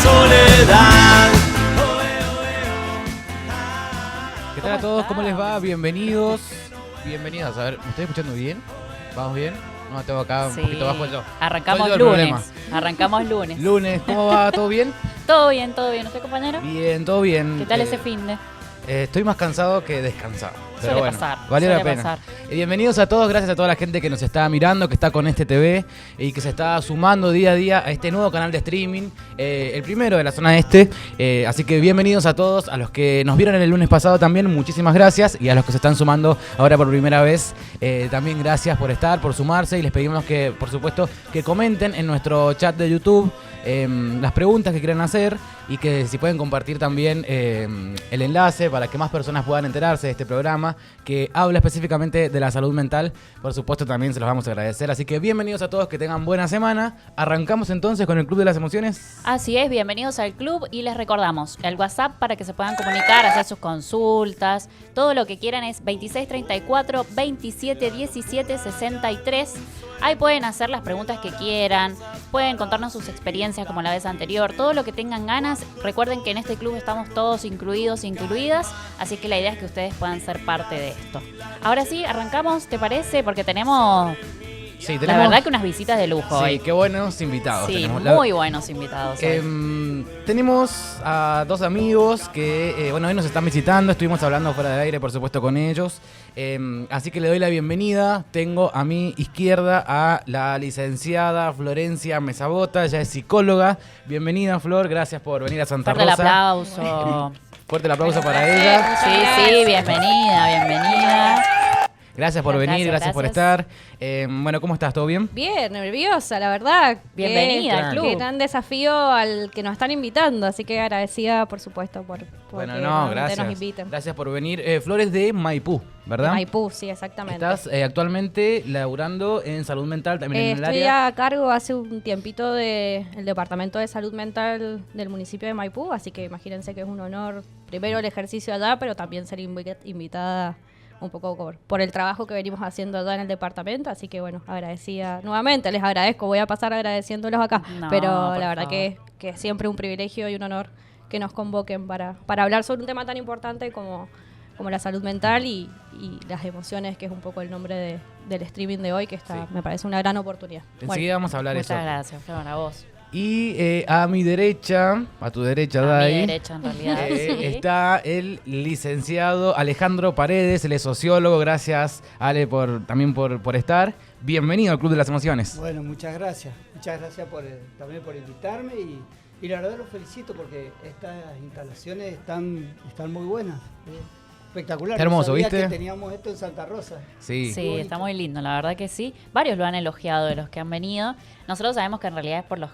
soledad. ¿Qué tal a todos? ¿Cómo les va? Bienvenidos. Bienvenidos. A ver, ¿me estoy escuchando bien? ¿Vamos bien? No, tengo acá un poquito bajo yo. Arrancamos el lunes. problema. Arrancamos lunes. Lunes, ¿cómo va? ¿Todo bien? Todo bien, todo bien. ¿Usted, compañero? Bien, todo bien. ¿Qué tal ese finde? Estoy más cansado que descansado. Pero Suele bueno, pasar, valió la suele pena. pasar. Bienvenidos a todos, gracias a toda la gente que nos está mirando, que está con este TV y que se está sumando día a día a este nuevo canal de streaming, el primero de la zona este. Así que bienvenidos a todos, a los que nos vieron el lunes pasado también, muchísimas gracias. Y a los que se están sumando ahora por primera vez, también gracias por estar, por sumarse. Y les pedimos que, por supuesto, que comenten en nuestro chat de YouTube las preguntas que quieran hacer y que si pueden compartir también el enlace para que más personas puedan enterarse de este programa que habla específicamente de la salud mental. Por supuesto, también se los vamos a agradecer. Así que bienvenidos a todos, que tengan buena semana. Arrancamos entonces con el Club de las Emociones. Así es, bienvenidos al club y les recordamos el WhatsApp para que se puedan comunicar, hacer sus consultas, todo lo que quieran es 2634 27 17 63. Ahí pueden hacer las preguntas que quieran, pueden contarnos sus experiencias como la vez anterior, todo lo que tengan ganas. Recuerden que en este club estamos todos incluidos e incluidas, así que la idea es que ustedes puedan ser parte de esto. Ahora sí, arrancamos, ¿te parece? Porque tenemos... Sí, La verdad que unas visitas de lujo Sí, hoy. qué buenos invitados. Sí, tenemos. muy buenos invitados hoy. Tenemos a dos amigos que, hoy nos están visitando. Estuvimos hablando fuera de aire, por supuesto, con ellos. Así que le doy la bienvenida. Tengo a mi izquierda a la licenciada Florencia Mesabota. Ella es psicóloga. Bienvenida, Flor. Gracias por venir a Santa Fuerte el Rosa. aplauso. Fuerte el aplauso para ella. Sí, bienvenida, bienvenida. Gracias por venir, gracias por estar. ¿Cómo estás? ¿Todo bien? Bien, nerviosa, la verdad. Bienvenida al club. Qué gran desafío al que nos están invitando, así que agradecida, por supuesto, por que gracias. nos inviten. Gracias por venir. Flores de Maipú, ¿verdad? De Maipú, sí, exactamente. Estás actualmente laburando en salud mental también en el Estoy área. a cargo hace un tiempito del Departamento de Salud Mental del municipio de Maipú, así que imagínense que es un honor, primero el ejercicio allá, pero también ser invitada un poco por el trabajo que venimos haciendo allá en el departamento, así que bueno, agradecida nuevamente, les agradezco, voy a pasar agradeciéndolos acá, pero la verdad que es siempre un privilegio y un honor que nos convoquen para hablar sobre un tema tan importante como la salud mental y las emociones, que es un poco el nombre del streaming de hoy, que me parece una gran oportunidad. Enseguida vamos a hablar de eso. Muchas gracias, Flor, a vos. Y a mi derecha, a tu derecha, Dai, A mi derecha, en realidad. Sí. está el licenciado Alejandro Paredes, él es sociólogo. Gracias, Ale, también por estar. Bienvenido al Club de las Emociones. Bueno, muchas gracias. Muchas gracias también por invitarme y la verdad los felicito porque estas instalaciones están muy buenas. Espectacular. Qué hermoso, no sabía ¿viste? que teníamos esto en Santa Rosa. Sí, Está muy lindo, la verdad que sí. Varios lo han elogiado de los que han venido. Nosotros sabemos que en realidad es por los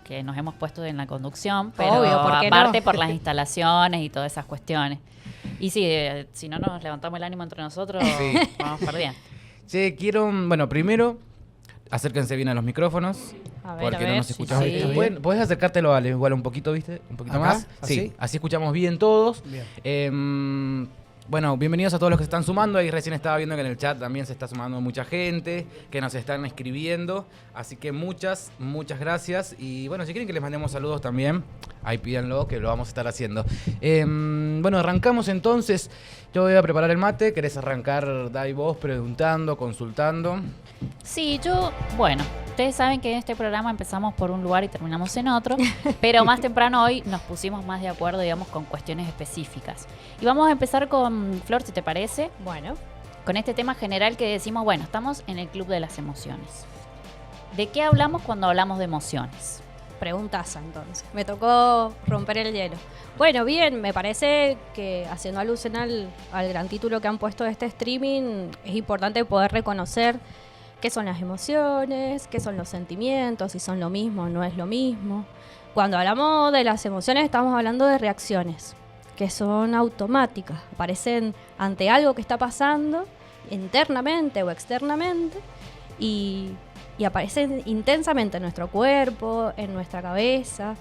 que nos hemos puesto en la conducción, pero obvio, ¿por qué aparte no? por las instalaciones y todas esas cuestiones. Y sí, si no nos levantamos el ánimo entre nosotros, Sí. vamos perdiendo. Che, primero, acérquense bien a los micrófonos. Porque no nos escuchamos. sí. ¿Podés acercártelo, Ale, igual un poquito, viste? Un poquito ¿Acá? más. ¿Así? Sí, así escuchamos bien todos. Bien. Bienvenidos a todos los que se están sumando. Ahí recién estaba viendo que en el chat también se está sumando mucha gente, que nos están escribiendo. Así que muchas gracias. Y si quieren que les mandemos saludos también, ahí pídanlo, que lo vamos a estar haciendo. Arrancamos entonces. Yo voy a preparar el mate. ¿Querés arrancar, Dai, vos, preguntando, consultando? Sí, ustedes saben que en este programa empezamos por un lugar y terminamos en otro, pero más temprano hoy nos pusimos más de acuerdo, digamos, con cuestiones específicas. Y vamos a empezar con Flor, si te parece. Bueno. Con este tema general que decimos, estamos en el Club de las Emociones. ¿De qué hablamos cuando hablamos de emociones? Preguntaza, entonces. Me tocó romper el hielo. Bueno, bien, me parece que haciendo alusión al gran título que han puesto de este streaming, es importante poder reconocer qué son las emociones, qué son los sentimientos, si son lo mismo o no es lo mismo. Cuando hablamos de las emociones estamos hablando de reacciones que son automáticas, aparecen ante algo que está pasando internamente o externamente y aparecen intensamente en nuestro cuerpo, en nuestra cabeza.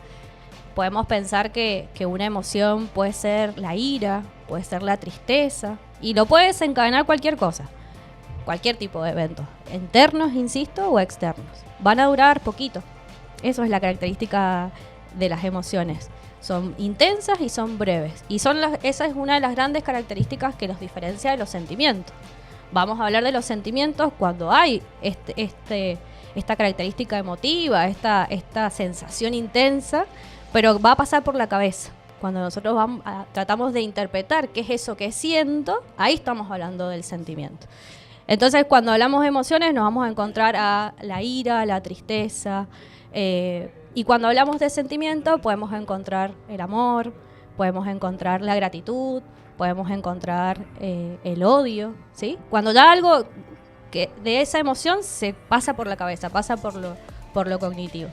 Podemos pensar que una emoción puede ser la ira, puede ser la tristeza y lo puede desencadenar cualquier cosa. Cualquier tipo de eventos, internos, insisto, o externos. Van a durar poquito. Eso es la característica de las emociones. Son intensas y son breves. Y esa es una de las grandes características que los diferencia de los sentimientos. Vamos a hablar de los sentimientos cuando hay esta característica emotiva, esta sensación intensa, pero va a pasar por la cabeza. Cuando nosotros tratamos de interpretar qué es eso que siento, ahí estamos hablando del sentimiento. Entonces, cuando hablamos de emociones, nos vamos a encontrar a la ira, la tristeza, y cuando hablamos de sentimiento, podemos encontrar el amor, podemos encontrar la gratitud, podemos encontrar el odio, ¿sí? Cuando ya algo que de esa emoción se pasa por la cabeza, pasa por lo cognitivo.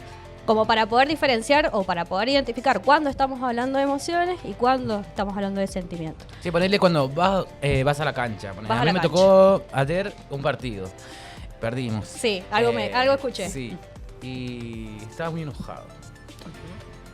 Como para poder diferenciar o para poder identificar cuándo estamos hablando de emociones y cuándo estamos hablando de sentimientos. Sí, ponerle cuando vas a la cancha. Vas a a mí la me cancha. tocó ayer un partido. Perdimos. Sí, algo escuché. Sí, y estaba muy enojado.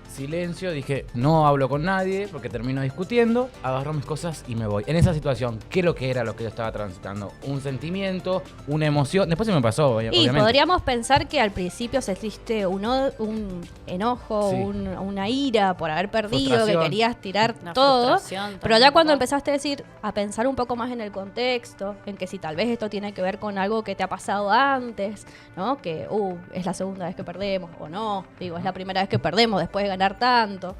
Silencio, dije, no hablo con nadie porque termino discutiendo, agarro mis cosas y me voy. En esa situación, ¿qué es lo que era lo que yo estaba transitando? Un sentimiento, una emoción. Después se me pasó, obviamente. Y podríamos pensar que al principio sentiste un enojo, Sí. una ira por haber perdido, que Frustración. querías tirar Una todo. frustración Pero ya también, cuando ¿verdad? empezaste a pensar un poco más en el contexto, en que si tal vez esto tiene que ver con algo que te ha pasado antes, ¿no? Que es la segunda vez que perdemos o no, digo, es la primera vez que perdemos después de ganar tanto.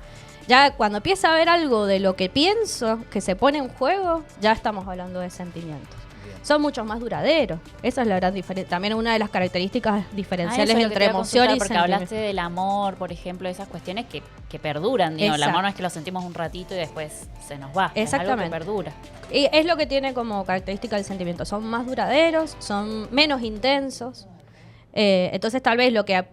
Ya cuando empieza a ver algo de lo que pienso que se pone en juego, ya estamos hablando de sentimientos. Bien. Son mucho más duraderos. Esa es la gran diferencia. También una de las características diferenciales eso es lo que entre te iba a emoción consultar, y porque sentimiento. hablaste del amor, por ejemplo, esas cuestiones que perduran. Digo, el Exacto. amor no es que lo sentimos un ratito y después se nos va. Es algo Exactamente. que perdura. Y es lo que tiene como característica el sentimiento. Son más duraderos, son menos intensos. Entonces tal vez lo que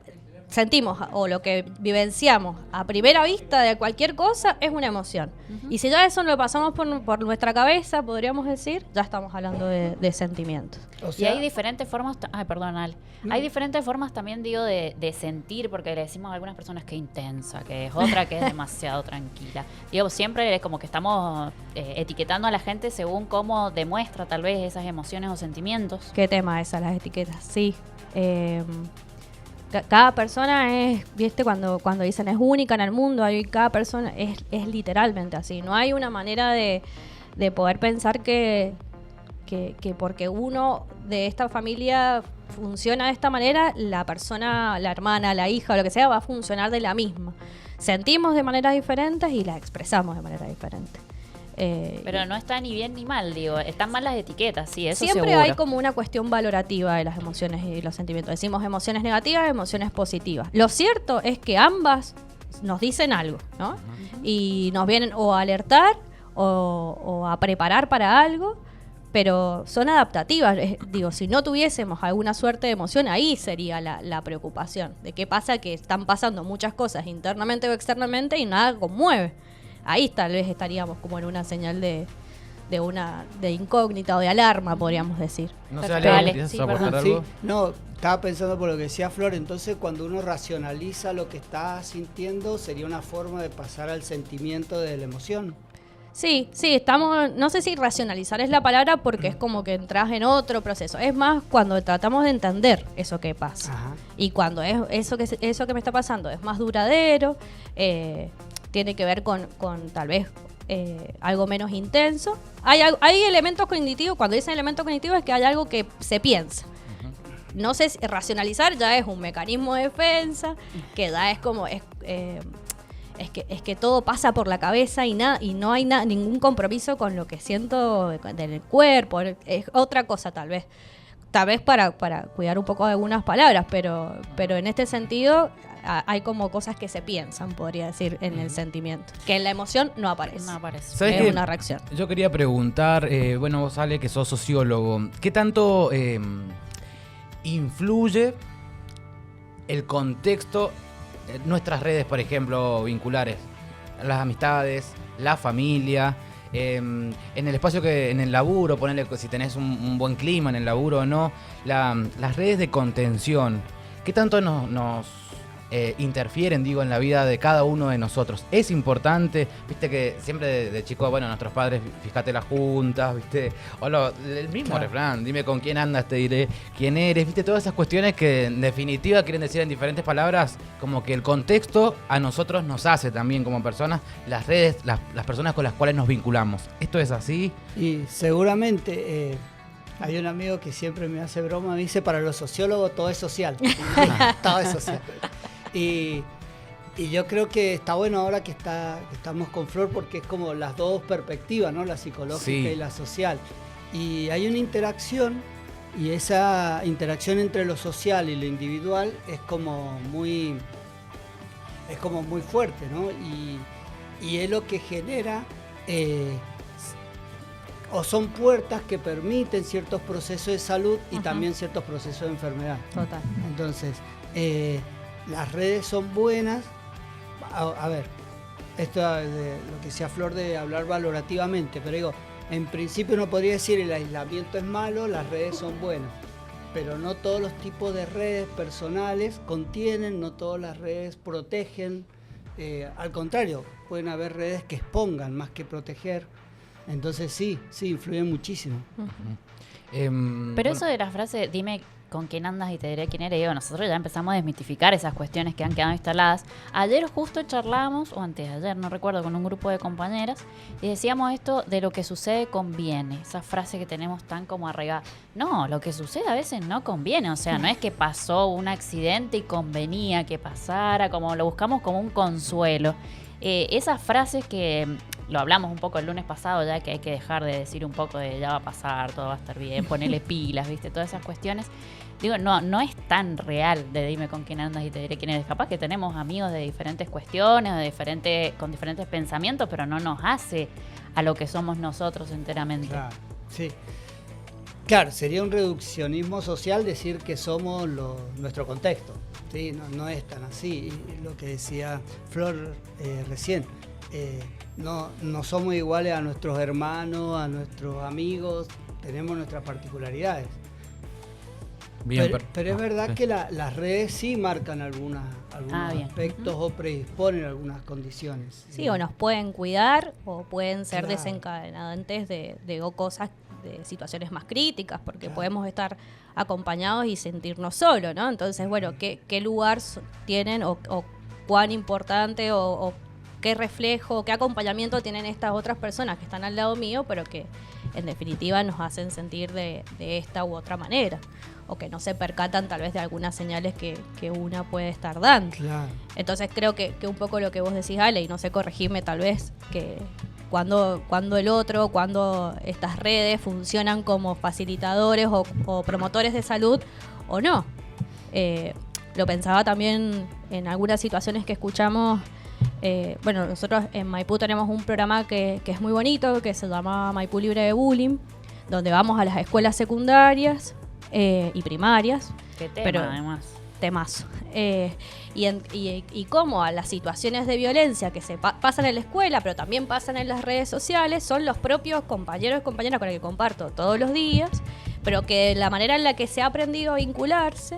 sentimos o lo que vivenciamos a primera vista de cualquier cosa es una emoción. Y si ya eso lo pasamos por nuestra cabeza, podríamos decir, ya estamos hablando de sentimientos. O Y sea, hay diferentes formas, ay, perdón, Ale. Hay diferentes formas también, digo, de sentir, porque le decimos a algunas personas que es intensa, que es otra que es demasiado tranquila. Digo, siempre es como que estamos etiquetando a la gente según cómo demuestra tal vez esas emociones o sentimientos. ¿Qué tema esas, las etiquetas? Sí. Cada persona es, viste, cuando dicen es única en el mundo, cada persona es literalmente así. No hay una manera de poder pensar que porque uno de esta familia funciona de esta manera, la persona, la hermana, la hija o lo que sea, va a funcionar de la misma. Sentimos de maneras diferentes y las expresamos de manera diferente. Pero no está ni bien ni mal, digo. Están mal las etiquetas, sí, eso Siempre seguro. hay como una cuestión valorativa de las emociones y los sentimientos. Decimos emociones negativas, emociones positivas. Lo cierto es que ambas nos dicen algo, ¿no? Y nos vienen o a alertar o a preparar para algo, pero son adaptativas. Digo, si no tuviésemos alguna suerte de emoción, ahí sería la preocupación. De qué pasa que están pasando muchas cosas internamente o externamente y nada conmueve. Ahí tal vez estaríamos como en una señal de incógnita o de alarma, podríamos decir. No sé, Perfecto, Ale, Ale. ¿quieres Sí, aportar perdón. sí, algo? no, estaba pensando por lo que decía Flor, entonces cuando uno racionaliza lo que está sintiendo, sería una forma de pasar al sentimiento de la emoción. Sí, estamos, no sé si racionalizar es la palabra porque es como que entras en otro proceso. Es más cuando tratamos de entender eso que pasa. Ajá. Y cuando es eso que me está pasando es más duradero, tiene que ver con tal vez algo menos intenso. Hay elementos cognitivos, cuando dicen elementos cognitivos es que hay algo que se piensa. No sé si racionalizar ya es un mecanismo de defensa, que ya es como... Es que todo pasa por la cabeza y no hay ningún compromiso con lo que siento del cuerpo. Es otra cosa tal vez para cuidar un poco de algunas palabras, pero en este sentido hay como cosas que se piensan, podría decir, en el sentimiento, que en la emoción no aparece. No aparece. ¿Sabes Es qué? una reacción. Yo quería preguntar, bueno, vos, Ale, que sos sociólogo, ¿qué tanto influye el contexto, nuestras redes, por ejemplo, vinculares, las amistades, la familia, en el espacio en el laburo, ponerle si tenés un buen clima en el laburo o no, las redes de contención, ¿qué tanto nos interfieren, digo, en la vida de cada uno de nosotros. Es importante, viste que siempre de chico, bueno, nuestros padres, fíjate las juntas, viste, o el mismo refrán, dime con quién andas, te diré quién eres, viste, todas esas cuestiones que en definitiva quieren decir en diferentes palabras, como que el contexto a nosotros nos hace también como personas, las redes, las personas con las cuales nos vinculamos. ¿Esto es así? Y seguramente hay un amigo que siempre me hace broma, me dice, para los sociólogos todo es social. Todo es social. Y yo creo que está bueno ahora que estamos con Flor, porque es como las dos perspectivas, ¿no? La psicológica y la social. Y hay una interacción, y esa interacción entre lo social y lo individual es como muy fuerte, ¿no? Y es lo que genera, o son puertas que permiten ciertos procesos de salud y también ciertos procesos de enfermedad. Total. Entonces, las redes son buenas. A ver, esto de lo que decía Flor de hablar valorativamente, pero digo, en principio uno podría decir el aislamiento es malo, las redes son buenas, pero no todos los tipos de redes personales contienen, no todas las redes protegen, al contrario, pueden haber redes que expongan más que proteger, entonces sí, influyen muchísimo. Pero eso de la frase, dime con quién andas y te diré quién eres, nosotros ya empezamos a desmitificar esas cuestiones que han quedado instaladas. Ayer justo charlábamos, o antes de ayer, no recuerdo, con un grupo de compañeras, y decíamos esto de lo que sucede conviene, esa frase que tenemos tan como arraigada. No, lo que sucede a veces no conviene, o sea, no es que pasó un accidente y convenía que pasara, como lo buscamos como un consuelo. Esas frases que lo hablamos un poco el lunes pasado, ya que hay que dejar de decir un poco de ya va a pasar, todo va a estar bien, ponerle pilas, ¿viste? Todas esas cuestiones. Digo, no es tan real de dime con quién andas y te diré quién eres. Capaz que tenemos amigos de diferentes cuestiones, con diferentes pensamientos, pero no nos hace a lo que somos nosotros enteramente. Claro, sí. Claro, sería un reduccionismo social decir que somos nuestro contexto. Sí, no es tan así. Y lo que decía Flor recién, no somos iguales a nuestros hermanos, a nuestros amigos, tenemos nuestras particularidades. Bien, pero es verdad que las redes sí marcan algunos aspectos o predisponen algunas condiciones. Sí, o nos pueden cuidar o pueden ser desencadenantes de cosas, de situaciones más críticas, porque podemos estar acompañados y sentirnos solos, ¿no? Entonces, bueno, ¿qué lugar tienen o cuán importante o qué reflejo, qué acompañamiento tienen estas otras personas que están al lado mío, pero que en definitiva nos hacen sentir de esta u otra manera, o que no se percatan tal vez de algunas señales que una puede estar dando. Claro. Entonces creo que un poco lo que vos decís, Ale, y no sé, corregirme tal vez, que cuando estas redes funcionan como facilitadores o promotores de salud o no. Lo pensaba también en algunas situaciones que escuchamos. Bueno, nosotros en Maipú tenemos un programa que es muy bonito, que se llama Maipú Libre de Bullying, donde vamos a las escuelas secundarias y primarias. Qué tema, además. Temazo. Y cómo a las situaciones de violencia que se pasan en la escuela, pero también pasan en las redes sociales, son los propios compañeros y compañeras con los que comparto todos los días, pero que la manera en la que se ha aprendido a vincularse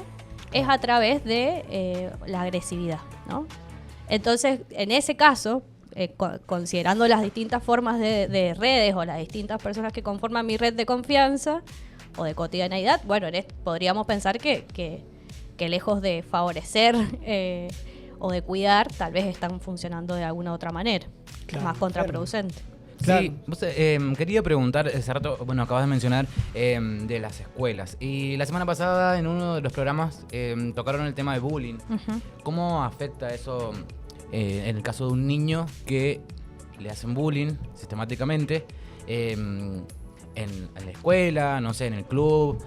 es a través de la agresividad, ¿no? Entonces, en ese caso, considerando las distintas formas de redes o las distintas personas que conforman mi red de confianza o de cotidianeidad, bueno, podríamos pensar que lejos de favorecer o de cuidar, tal vez están funcionando de alguna otra manera, más contraproducente. Claro. Sí, vos, quería preguntar, hace rato, bueno, acabas de mencionar de las escuelas. Y la semana pasada en uno de los programas tocaron el tema de bullying. Uh-huh. ¿Cómo afecta eso en el caso de un niño que le hacen bullying sistemáticamente en la escuela, no sé, en el club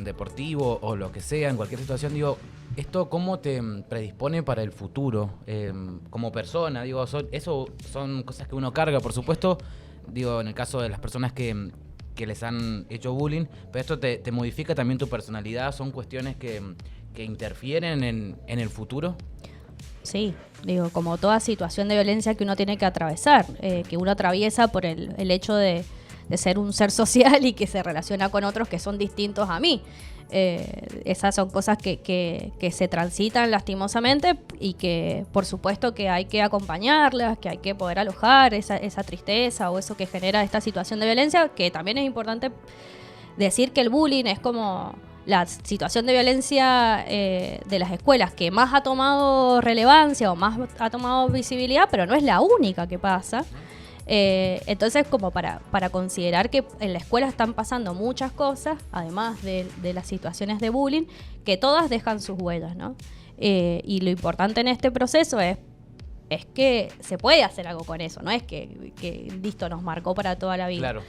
deportivo o lo que sea, en cualquier situación? Digo, ¿esto cómo te predispone para el futuro como persona? Digo, eso son cosas que uno carga, por supuesto, digo, en el caso de las personas que les han hecho bullying, pero esto te modifica también tu personalidad, son cuestiones que interfieren en el futuro. Sí, digo, como toda situación de violencia que uno tiene que atravesar, que uno atraviesa por el hecho de ser un ser social y que se relaciona con otros que son distintos a mí. Esas son cosas que se transitan lastimosamente y que por supuesto que hay que acompañarlas, que hay que poder alojar esa tristeza o eso que genera esta situación de violencia, que también es importante decir que el bullying es como la situación de violencia de las escuelas que más ha tomado relevancia o más ha tomado visibilidad, pero no es la única que pasa. Entonces, como para considerar que en la escuela están pasando muchas cosas, además de las situaciones de bullying, que todas dejan sus huellas, ¿no? Y lo importante en este proceso es que se puede hacer algo con eso, no es que listo, nos marcó para toda la vida. Claro.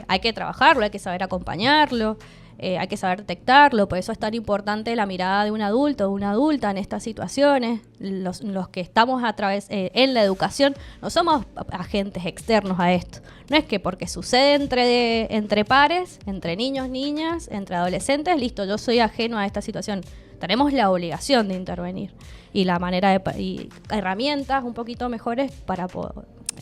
Hay que trabajarlo, hay que saber acompañarlo, hay que saber detectarlo. Por eso es tan importante la mirada de un adulto o de una adulta en estas situaciones. Los que estamos en la educación no somos agentes externos a esto. No es que porque sucede entre pares, entre niños, niñas, entre adolescentes, listo, yo soy ajeno a esta situación. Tenemos la obligación de intervenir y la manera y herramientas un poquito mejores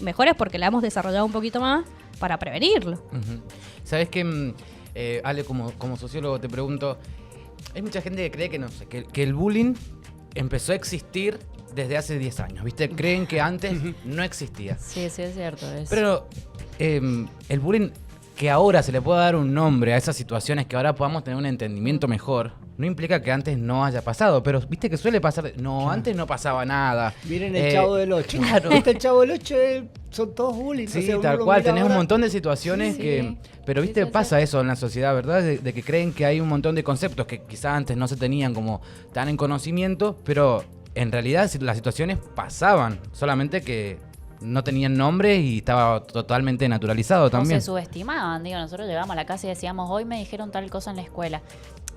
mejores porque la hemos desarrollado un poquito más para prevenirlo. Uh-huh. ¿Sabes qué? Ale, como sociólogo te pregunto, hay mucha gente que cree que no sé, que el bullying empezó a existir desde hace 10 años, ¿viste? Creen que antes no existía. Sí, es cierto. Pero el bullying, que ahora se le pueda dar un nombre a esas situaciones, que ahora podamos tener un entendimiento mejor, no implica que antes no haya pasado, pero viste que suele pasar, antes no pasaba nada. Miren el Chavo del 8. Claro. El Chavo del 8 son todos bullying. Sí, o sea, tal cual, tenés ahora un montón de situaciones Sí. que... Pero viste, Sí. pasa eso en la sociedad, ¿verdad? De que creen que hay un montón de conceptos que quizás antes no se tenían como tan en conocimiento, pero en realidad las situaciones pasaban, solamente que no tenían nombre y estaba totalmente naturalizado también. O se subestimaban, nosotros llegamos a la casa y decíamos, hoy me dijeron tal cosa en la escuela.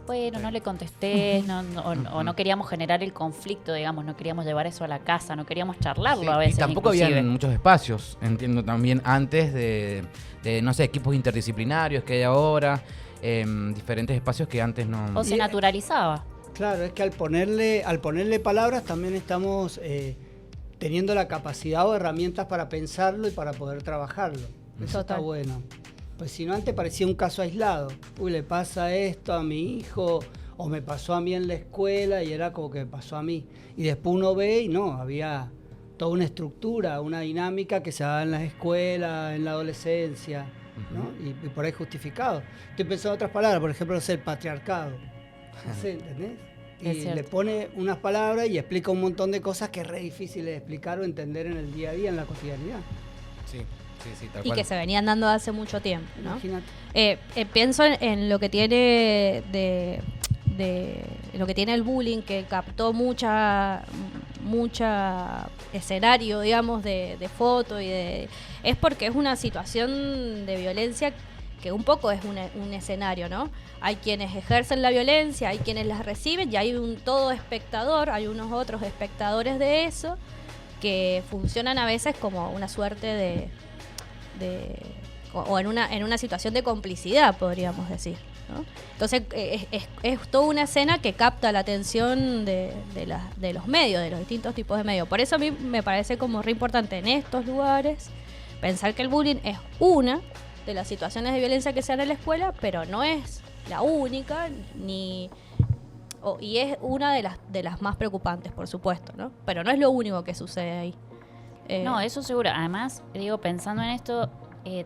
Bueno, no le contesté, o no queríamos generar el conflicto, digamos, no queríamos llevar eso a la casa, no queríamos charlarlo Sí, a veces. y tampoco inclusive. había muchos espacios, entiendo también, antes de no sé, equipos interdisciplinarios que hay ahora, diferentes espacios que antes no... O se naturalizaba. Claro, es que al ponerle palabras también estamos teniendo la capacidad o herramientas para pensarlo y para poder trabajarlo. Eso está bueno. Pues si no, antes parecía un caso aislado. Uy, le pasa esto a mi hijo, o me pasó a mí en la escuela, y era como que me pasó a mí. Y después uno ve y no, había toda una estructura, una dinámica que se da en las escuelas, en la adolescencia, ¿no? Y por ahí justificado. Estoy pensando en otras palabras, por ejemplo, el patriarcado. ¿Sí? ¿Entendés? Y le pone unas palabras y explica un montón de cosas que es re difícil de explicar o entender en el día a día, en la cotidianidad. Sí, tal Y cual. que se venían dando hace mucho tiempo, ¿no? Imagínate. Pienso en lo que tiene lo que tiene el bullying, que captó mucha escenario, digamos, de foto es porque es una situación de violencia que un poco es un escenario, ¿no? Hay quienes ejercen la violencia, hay quienes la reciben y hay un todo espectador, hay unos otros espectadores de eso que funcionan a veces como una suerte o en una situación de complicidad, podríamos decir, ¿no? Entonces es toda una escena que capta la atención de los medios, de los distintos tipos de medios. Por eso a mí me parece como re importante en estos lugares pensar que el bullying es una de las situaciones de violencia que se dan en la escuela, pero no es la única y es una de las más preocupantes, por supuesto, ¿no? Pero no es lo único que sucede ahí. No, eso seguro. Además, pensando en esto,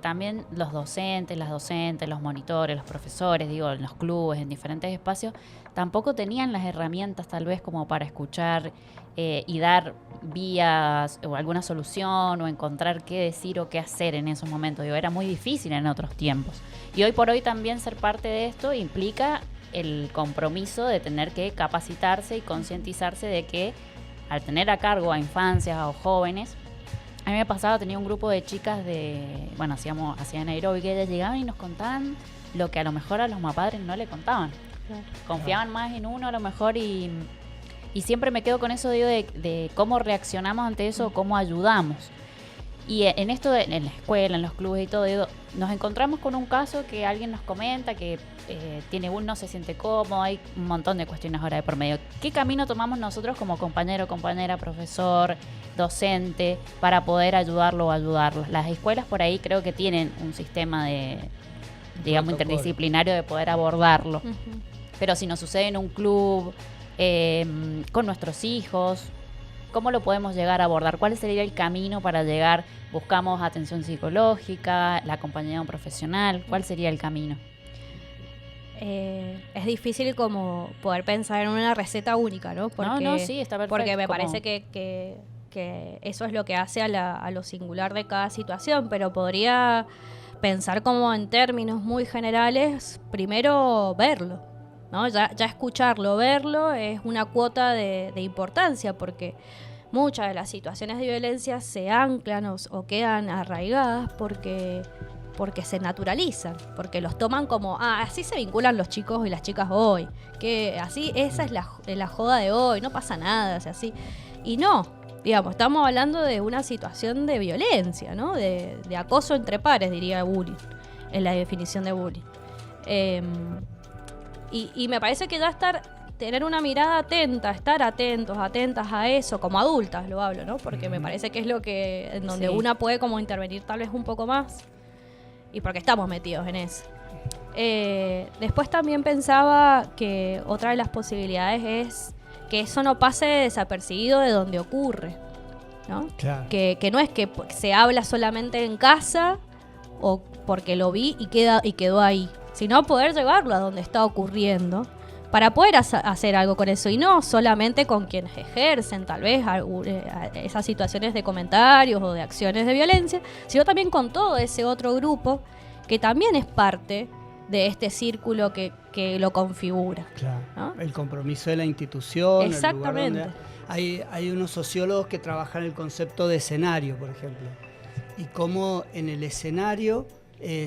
también los docentes, las docentes, los monitores, los profesores, en los clubes, en diferentes espacios, tampoco tenían las herramientas tal vez como para escuchar y dar vías o alguna solución o encontrar qué decir o qué hacer en esos momentos. Era muy difícil en otros tiempos. Y hoy por hoy también ser parte de esto implica el compromiso de tener que capacitarse y concientizarse de que al tener a cargo a infancias o jóvenes, a mí me pasaba, tenía un grupo de chicas hacían aeróbica, y ellas llegaban y nos contaban lo que a lo mejor a los mapadres no le contaban. Claro. Confiaban más en uno a lo mejor y siempre me quedo con eso de cómo reaccionamos ante eso, cómo ayudamos. Y en esto, en la escuela, en los clubes y todo, digo, nos encontramos con un caso que alguien nos comenta que no se siente cómodo, hay un montón de cuestiones ahora de por medio. ¿Qué camino tomamos nosotros como compañero, compañera, profesor, docente, para poder ayudarlo o ayudarlos? Las escuelas por ahí creo que tienen un sistema digamos, interdisciplinario de poder abordarlo. Ujú. Pero si nos sucede en un club, con nuestros hijos, ¿cómo lo podemos llegar a abordar? ¿Cuál sería el camino para llegar? ¿Buscamos atención psicológica, la compañía de un profesional? ¿Cuál sería el camino? Es difícil como poder pensar en una receta única, ¿no? No, sí, está perfecto. Porque me Como- parece que eso es lo que hace a lo singular de cada situación, pero podría pensar como en términos muy generales, primero verlo, ¿no? Ya escucharlo, verlo es una cuota de importancia, porque muchas de las situaciones de violencia se anclan o quedan arraigadas porque se naturalizan, porque los toman como, así se vinculan los chicos y las chicas hoy, que así, esa es la joda de hoy, no pasa nada, o sea, así. Y no, digamos, estamos hablando de una situación de violencia, ¿no? De acoso entre pares, diría bullying, en la definición de bullying. Y me parece que ya tener una mirada atenta, estar atentas a eso, como adultas lo hablo, ¿no? Porque me parece que es lo que, en donde Sí. una puede como intervenir tal vez un poco más, y porque estamos metidos en eso. Después también pensaba que otra de las posibilidades es que eso no pase desapercibido de donde ocurre, ¿no? Claro. Que no es que se habla solamente en casa o porque lo vi y quedó ahí, sino poder llevarlo a donde está ocurriendo para poder hacer algo con eso, y no solamente con quienes ejercen tal vez esas situaciones de comentarios o de acciones de violencia, sino también con todo ese otro grupo que también es parte de este círculo que lo configura. Claro. ¿No? El compromiso de la institución. Exactamente. El lugar donde hay unos sociólogos que trabajan el concepto de escenario, por ejemplo, y cómo en el escenario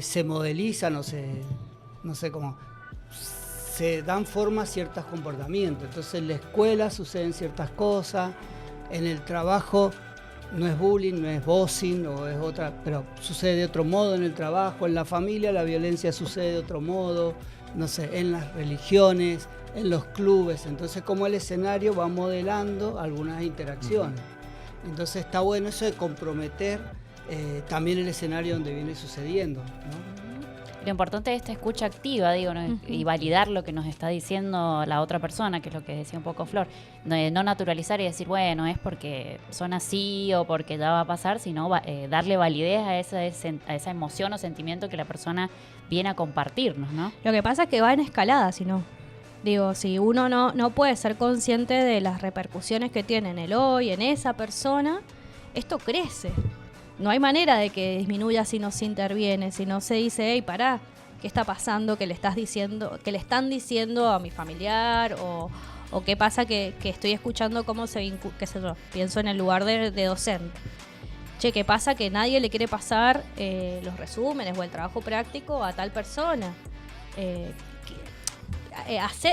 se modelizan no sé cómo se dan forma a ciertos comportamientos. Entonces en la escuela suceden ciertas cosas, en el trabajo no es bullying, no es bossing o es otra, pero sucede de otro modo en el trabajo, en la familia la violencia sucede de otro modo, no sé, en las religiones, en los clubes. Entonces como el escenario va modelando algunas interacciones. Entonces está bueno eso de comprometer también el escenario donde viene sucediendo, ¿no? Lo importante es esta escucha activa, digo, ¿no? Ujú. Y validar lo que nos está diciendo la otra persona, que es lo que decía un poco Flor. No naturalizar y decir, bueno, es porque son así o porque ya va a pasar, sino darle validez a esa emoción o sentimiento que la persona viene a compartirnos, ¿no? Lo que pasa es que va en escalada, si no. Digo, si uno no puede ser consciente de las repercusiones que tiene en el hoy, en esa persona, esto crece. No hay manera de que disminuya si no se interviene, si no se dice, hey, pará, ¿qué está pasando? ¿Qué le están diciendo a mi familiar? O qué pasa que estoy escuchando cómo se vincula, qué sé yo, pienso en el lugar de docente. Che, ¿qué pasa? Que nadie le quiere pasar los resúmenes o el trabajo práctico a tal persona.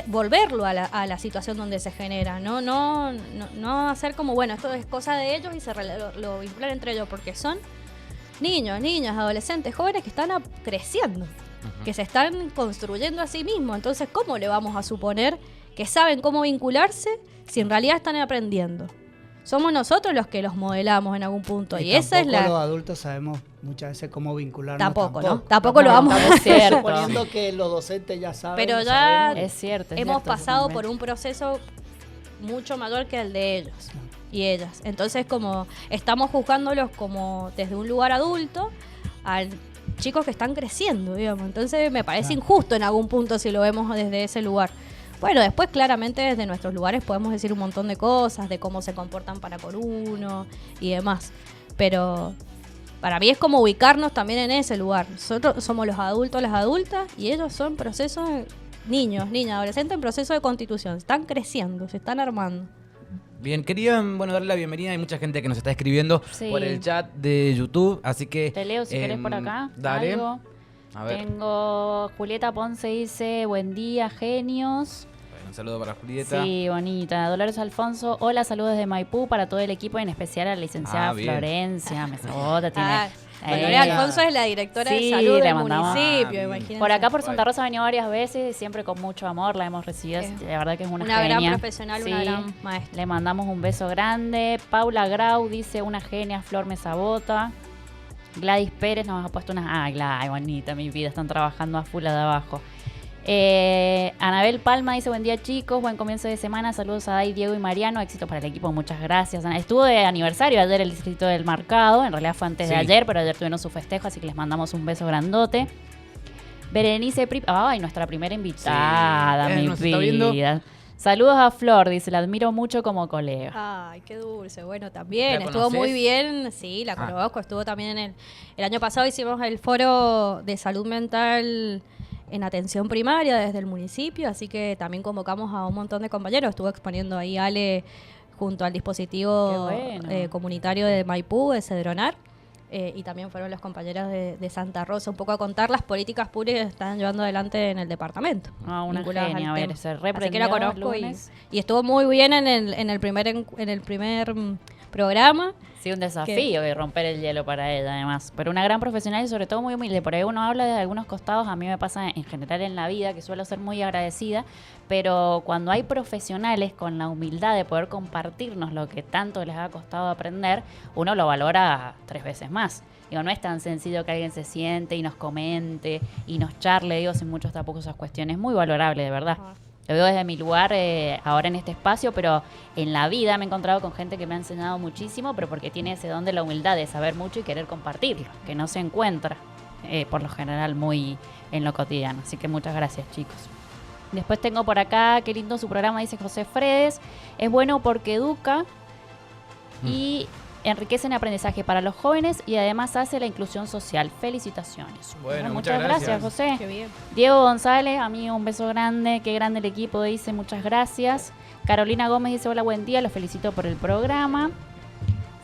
Volverlo a la situación donde se genera, no hacer como, bueno, esto es cosa de ellos y lo vincular entre ellos, porque son niños, niñas, adolescentes, jóvenes que están creciendo, que se están construyendo a sí mismos. Entonces, ¿cómo le vamos a suponer que saben cómo vincularse si en realidad están aprendiendo? Somos nosotros los que los modelamos en algún punto, y esa es los adultos sabemos muchas veces cómo vincularnos. Tampoco, ¿no? Tampoco lo vamos a Es cierto. Suponiendo que los docentes ya saben. Pero lo ya sabemos. Es cierto. hemos pasado totalmente. por un proceso mucho mayor que el de ellos y ellas. Entonces, como estamos juzgándolos como desde un lugar adulto a chicos que están creciendo, digamos. Entonces, me parece injusto en algún punto si lo vemos desde ese lugar. Bueno, después claramente desde nuestros lugares podemos decir un montón de cosas, de cómo se comportan para con uno y demás. Pero para mí es como ubicarnos también en ese lugar. Nosotros somos los adultos, las adultas, y ellos son procesos de niños, niñas, adolescentes en proceso de constitución. Están creciendo, se están armando. Bien, quería darle la bienvenida. Hay mucha gente que nos está escribiendo Sí. por el chat de YouTube, así que... Te leo si querés por acá. Dale. Algo. A ver. Tengo Julieta Ponce dice, buen día, genios. Un saludo para Julieta. Sí, bonita. Dolores Alfonso, hola, saludos desde Maipú para todo el equipo y en especial a la licenciada Bien. Florencia. Me sabota, tiene... Dolores Alfonso es la directora de Sí, salud le del mandamos- municipio, Ah, imagínense. Por acá por Santa Rosa ha venido varias veces, siempre con mucho amor la hemos recibido. La verdad que es una gran genia. profesional, una Sí. gran maestra. Le mandamos un beso grande. Paula Grau dice una genia, Flor me sabota. Gladys Pérez nos ha puesto unas... Ah, Gladys, bonita, mi vida, están trabajando a full de abajo. Anabel Palma dice, buen día chicos, buen comienzo de semana, saludos a Dai, Diego y Mariano, éxito para el equipo, muchas gracias. Estuvo de aniversario ayer el distrito del Marcado, en realidad fue antes de Sí. ayer, pero ayer tuvieron su festejo, así que les mandamos un beso grandote. Berenice Prip, ay, nuestra primera invitada, Sí. mi ¿Nos está viendo? vida. Saludos a Flor, dice, la admiro mucho como colega. Ay, qué dulce. Bueno, también ¿La estuvo conoces? muy bien. Sí, la Ah. conozco. Estuvo también el año pasado hicimos el foro de salud mental en atención primaria desde el municipio, así que también convocamos a un montón de compañeros. Estuvo exponiendo ahí Ale junto al dispositivo Qué bueno. comunitario de Maipú, de Cedronar. Y también fueron los compañeros de Santa Rosa un poco a contar las políticas públicas que están llevando adelante en el departamento. Ah, una vinculadas genia, al a ver, tema. se Así que reprendió la el conozco lunes. y estuvo muy bien en el primer programa. Sí, un desafío de romper el hielo para ella, además. Pero una gran profesional y sobre todo muy humilde. Por ahí uno habla de algunos costados, a mí me pasa en general en la vida, que suelo ser muy agradecida, pero cuando hay profesionales con la humildad de poder compartirnos lo que tanto les ha costado aprender, uno lo valora 3 veces más. Digo, no es tan sencillo que alguien se siente y nos comente y nos charle, digo, sin muchos tapujos esas cuestiones. Muy valorable, de verdad. Lo veo desde mi lugar ahora en este espacio, pero en la vida me he encontrado con gente que me ha enseñado muchísimo, pero porque tiene ese don de la humildad de saber mucho y querer compartirlo, que no se encuentra por lo general muy en lo cotidiano. Así que muchas gracias, chicos. Después tengo por acá, qué lindo su programa, dice José Fredes. Es bueno porque educa y enriquece en aprendizaje para los jóvenes y además hace la inclusión social. Felicitaciones. Bueno, muchas muchas gracias, gracias. José. Qué bien. Diego González, amigo, un beso grande. Qué grande el equipo, dice. Muchas gracias. Carolina Gómez dice, hola, buen día. Los felicito por el programa.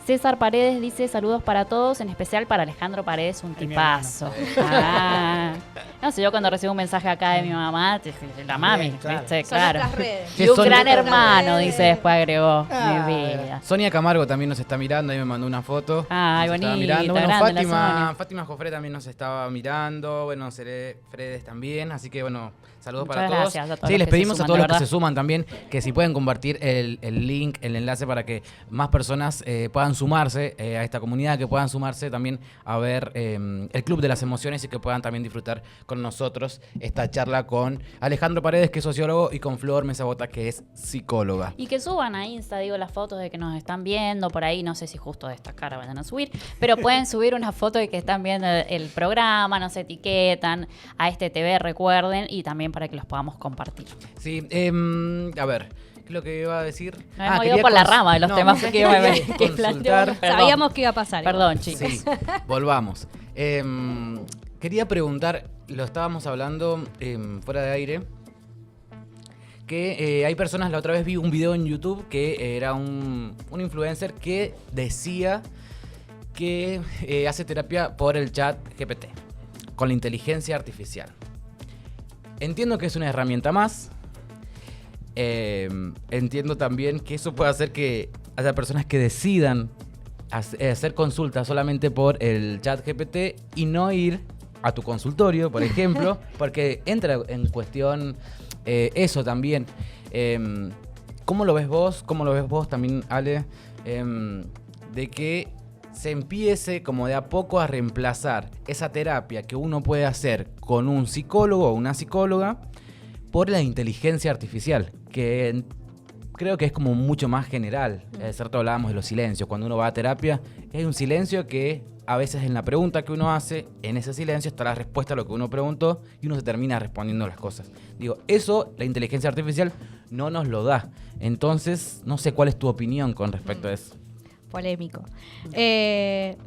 César Paredes dice, saludos para todos, en especial para Alejandro Paredes, un mi tipazo. Ah. No sé, yo cuando recibo un mensaje acá de mi mamá, la mami, Bien, claro. ¿viste? Son Claro. nuestras redes. Sí, Y un son gran nuestras hermano, redes. dice después agregó. Ah, Mi vida. Sonia Camargo también nos está mirando, ahí me mandó una foto. Ay, Nos estaba bonita, mirando. Bueno, grande la Sonia. Fátima Jofre también nos estaba mirando. Bueno, Seré Fredes también. Así que bueno, saludos Muchas para todos. gracias a todos Sí, los les que pedimos se a suman, todos de los que verdad. se suman también que si pueden compartir el link, el enlace para que más personas puedan sumarse a esta comunidad, que puedan sumarse también a ver el Club de las Emociones y que puedan también disfrutar con nosotros esta charla con Alejandro Paredes, que es sociólogo, y con Flor Mesabota, que es psicóloga. Y que suban a Insta, digo, las fotos de que nos están viendo por ahí. No sé si justo de esta cara vayan a subir, pero pueden subir una foto de que están viendo el programa, nos etiquetan a este TV, recuerden, y también para que los podamos compartir. Sí, a ver, ¿qué es lo que iba a decir? Nos hemos ido quería por la rama de los temas que iba a ver. quería que consultar. planteó. Perdón. Sabíamos que iba a pasar. Perdón, chicos. Sí, volvamos. Quería preguntar, lo estábamos hablando fuera de aire, que hay personas, la otra vez vi un video en YouTube que era un influencer que decía que hace terapia por el chat GPT, con la inteligencia artificial. Entiendo que es una herramienta más. Entiendo también que eso puede hacer que haya personas que decidan hacer consultas solamente por el chat GPT y no ir a tu consultorio, por ejemplo, porque entra en cuestión eso también. ¿Cómo lo ves vos? ¿Cómo lo ves vos también, Ale? De que se empiece como de a poco a reemplazar esa terapia que uno puede hacer con un psicólogo o una psicóloga por la inteligencia artificial, que creo que es como mucho más general. Cierto, hablábamos de los silencios. Cuando uno va a terapia, hay un silencio que a veces en la pregunta que uno hace, en ese silencio está la respuesta a lo que uno preguntó y uno se termina respondiendo las cosas. Digo, eso la inteligencia artificial no nos lo da. Entonces, no sé cuál es tu opinión con respecto a eso. Polémico. ¿Qué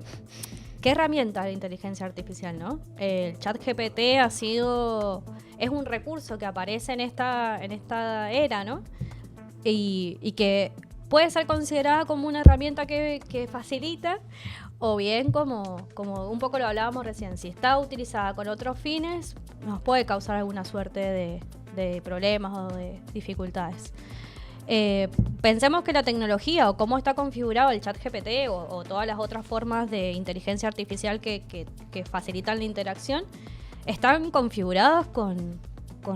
herramienta la inteligencia artificial, no? El chat GPT es un recurso que aparece en esta era, ¿no? Y que puede ser considerada como una herramienta que facilita, o bien como un poco lo hablábamos recién, si está utilizada con otros fines, nos puede causar alguna suerte de problemas o de dificultades. Pensemos que la tecnología o cómo está configurado el chat GPT o todas las otras formas de inteligencia artificial que facilitan la interacción están configuradas con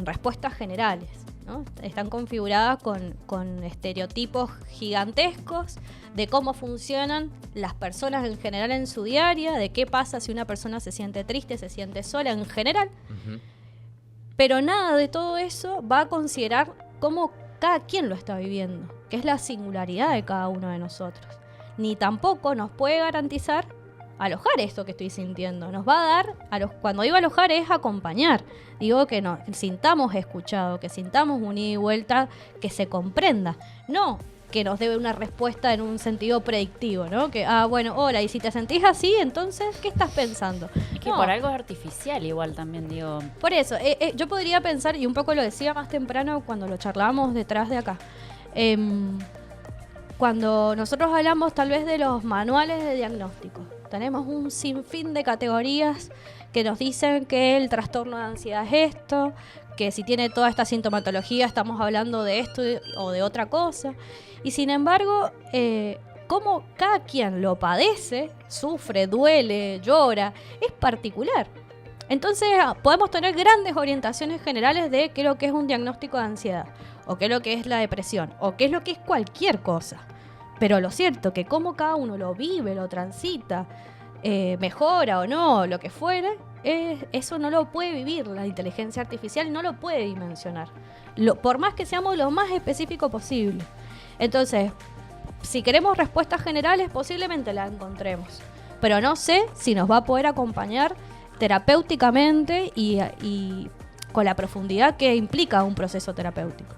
respuestas generales, ¿no? Están configuradas con estereotipos gigantescos de cómo funcionan las personas en general en su diaria, de qué pasa si una persona se siente triste, se siente sola en general. Uh-huh. Pero nada de todo eso va a considerar cómo cada quien lo está viviendo, que es la singularidad de cada uno de nosotros. Ni tampoco nos puede garantizar alojar esto que estoy sintiendo. Nos va a dar, cuando digo alojar es acompañar. Digo que nos sintamos escuchados, que sintamos un ida y vuelta, que se comprenda. No que nos dé una respuesta en un sentido predictivo, ¿no? Que, bueno, hola, y si te sentís así, entonces, ¿qué estás pensando? Es que por algo es artificial igual también, digo. Por eso, yo podría pensar, y un poco lo decía más temprano cuando lo charlábamos detrás de acá, cuando nosotros hablamos tal vez de los manuales de diagnóstico, tenemos un sinfín de categorías que nos dicen que el trastorno de ansiedad es esto, que si tiene toda esta sintomatología estamos hablando de esto o de otra cosa. Y sin embargo, como cada quien lo padece, sufre, duele, llora, es particular. Entonces podemos tener grandes orientaciones generales de qué es lo que es un diagnóstico de ansiedad, o qué es lo que es la depresión, o qué es lo que es cualquier cosa. Pero lo cierto que como cada uno lo vive, lo transita, mejora o no, lo que fuera, eso no lo puede vivir la inteligencia artificial, no lo puede dimensionar. Por más que seamos lo más específico posible. Entonces, si queremos respuestas generales, posiblemente las encontremos. Pero no sé si nos va a poder acompañar terapéuticamente y con la profundidad que implica un proceso terapéutico.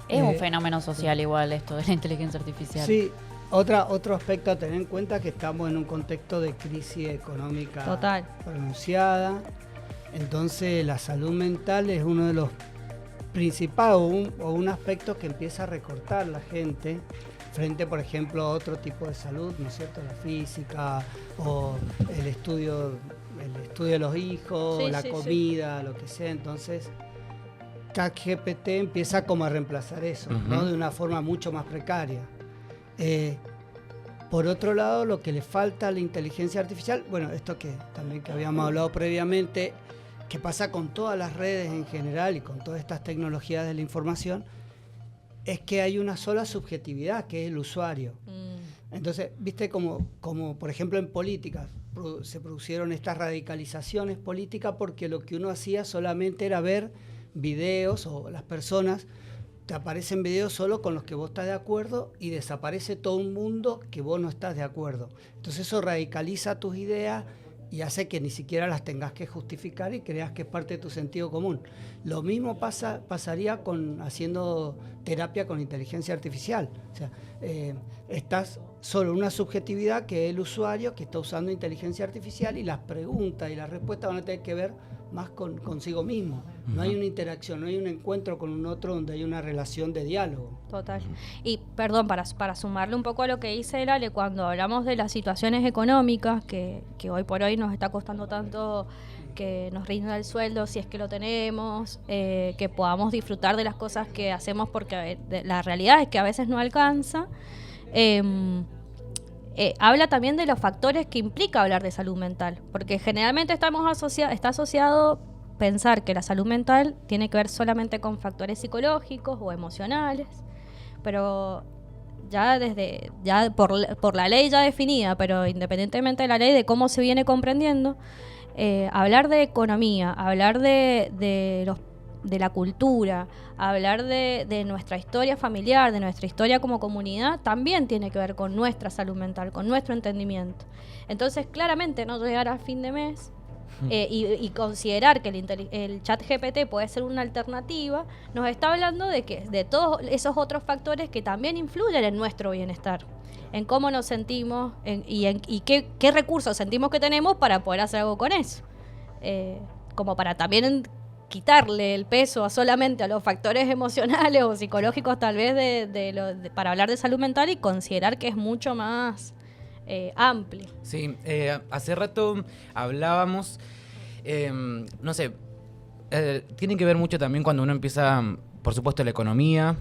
Es un fenómeno social igual esto de la inteligencia artificial. Sí, otro aspecto a tener en cuenta es que estamos en un contexto de crisis económica total, pronunciada. Entonces la salud mental es uno de los principales o un aspecto que empieza a recortar la gente frente, por ejemplo, a otro tipo de salud, ¿no es cierto? La física o el estudio de los hijos, sí, la comida, lo que sea. Entonces ChatGPT empieza como a reemplazar eso, uh-huh, ¿no? De una forma mucho más precaria. Por otro lado, lo que le falta a la inteligencia artificial, bueno, esto que habíamos hablado previamente, que pasa con todas las redes en general y con todas estas tecnologías de la información, es que hay una sola subjetividad, que es el usuario. Entonces, viste como por ejemplo en política, se produjeron estas radicalizaciones políticas porque lo que uno hacía solamente era ver videos, o las personas te aparecen videos solo con los que vos estás de acuerdo y desaparece todo un mundo que vos no estás de acuerdo. Entonces eso radicaliza tus ideas y hace que ni siquiera las tengas que justificar y creas que es parte de tu sentido común. Lo mismo pasaría haciendo terapia con inteligencia artificial. O sea, estás solo una subjetividad que es el usuario que está usando inteligencia artificial y las preguntas y las respuestas van a tener que ver más consigo mismo. No hay una interacción, no hay un encuentro con un otro donde hay una relación de diálogo. Total. Y perdón, para sumarle un poco a lo que dice el Ale, cuando hablamos de las situaciones económicas que hoy por hoy nos está costando tanto que nos rinda el sueldo si es que lo tenemos, que podamos disfrutar de las cosas que hacemos porque la realidad es que a veces no alcanza. Habla también de los factores que implica hablar de salud mental, porque generalmente está asociado pensar que la salud mental tiene que ver solamente con factores psicológicos o emocionales, pero ya por la ley ya definida, pero independientemente de la ley, de cómo se viene comprendiendo, hablar de economía, hablar de la cultura, hablar de nuestra historia familiar, de nuestra historia como comunidad, también tiene que ver con nuestra salud mental, con nuestro entendimiento. Entonces, claramente, no llegar a fin de mes y considerar que el chat GPT puede ser una alternativa, nos está hablando de todos esos otros factores que también influyen en nuestro bienestar, en cómo nos sentimos y qué recursos sentimos que tenemos para poder hacer algo con eso. Como para también quitarle el peso solamente a los factores emocionales o psicológicos tal vez para hablar de salud mental y considerar que es mucho más amplio. Sí, hace rato hablábamos, no sé, tiene que ver mucho también cuando uno empieza, por supuesto, la economía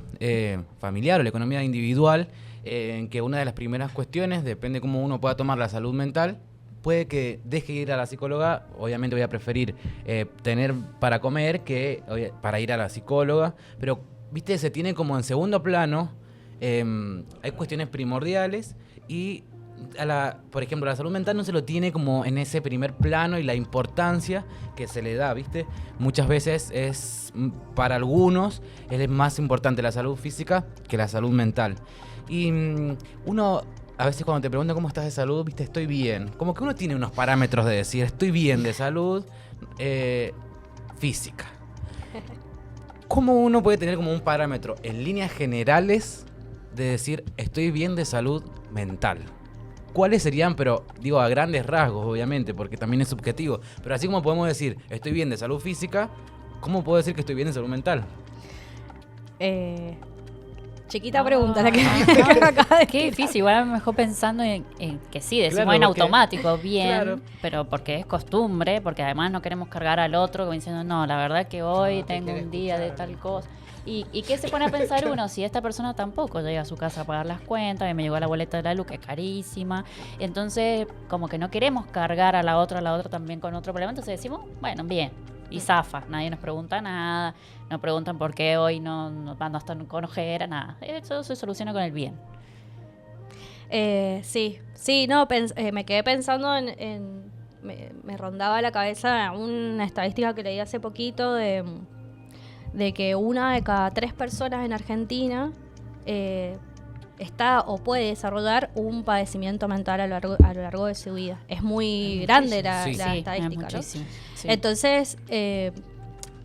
familiar o la economía individual, en que una de las primeras cuestiones, depende cómo uno pueda tomar la salud mental, puede que deje de ir a la psicóloga. Obviamente voy a preferir tener para comer que para ir a la psicóloga, pero, viste, se tiene como en segundo plano, hay cuestiones primordiales y... por ejemplo, la salud mental no se lo tiene como en ese primer plano y la importancia que se le da, ¿viste? Muchas veces para algunos es más importante la salud física que la salud mental. Y uno, a veces cuando te preguntan cómo estás de salud, ¿viste? Estoy bien. Como que uno tiene unos parámetros de decir, estoy bien de salud física. ¿Cómo uno puede tener como un parámetro en líneas generales de decir, estoy bien de salud mental? ¿Cuáles serían? Pero digo a grandes rasgos, obviamente, porque también es subjetivo. Pero así como podemos decir, estoy bien de salud física, ¿cómo puedo decir que estoy bien de salud mental? Chiquita pregunta la que me acaba de Qué difícil, igual a lo mejor pensando en que sí, decimos Claro, en porque- automático, bien, Claro. pero porque es costumbre, porque además no queremos cargar al otro como diciendo, no, la verdad que hoy No, te tengo quiere un día de escuchar. tal cosa. ¿Y qué se pone a pensar uno? Si esta persona tampoco llega a su casa a pagar las cuentas, y me llegó la boleta de la luz, que es carísima. Entonces, como que no queremos cargar a la otra también con otro problema. Entonces decimos, bueno, bien. Y zafa. Nadie nos pregunta nada. No preguntan por qué hoy no están con ojera, nada. Eso se soluciona con el bien. Sí, no, me quedé pensando me rondaba la cabeza una estadística que leí hace poquito de que 1 de cada 3 personas en Argentina está o puede desarrollar un padecimiento mental a lo largo de su vida. Es muy grande la Sí. estadística, es ¿no? muchísimo. Sí. Entonces,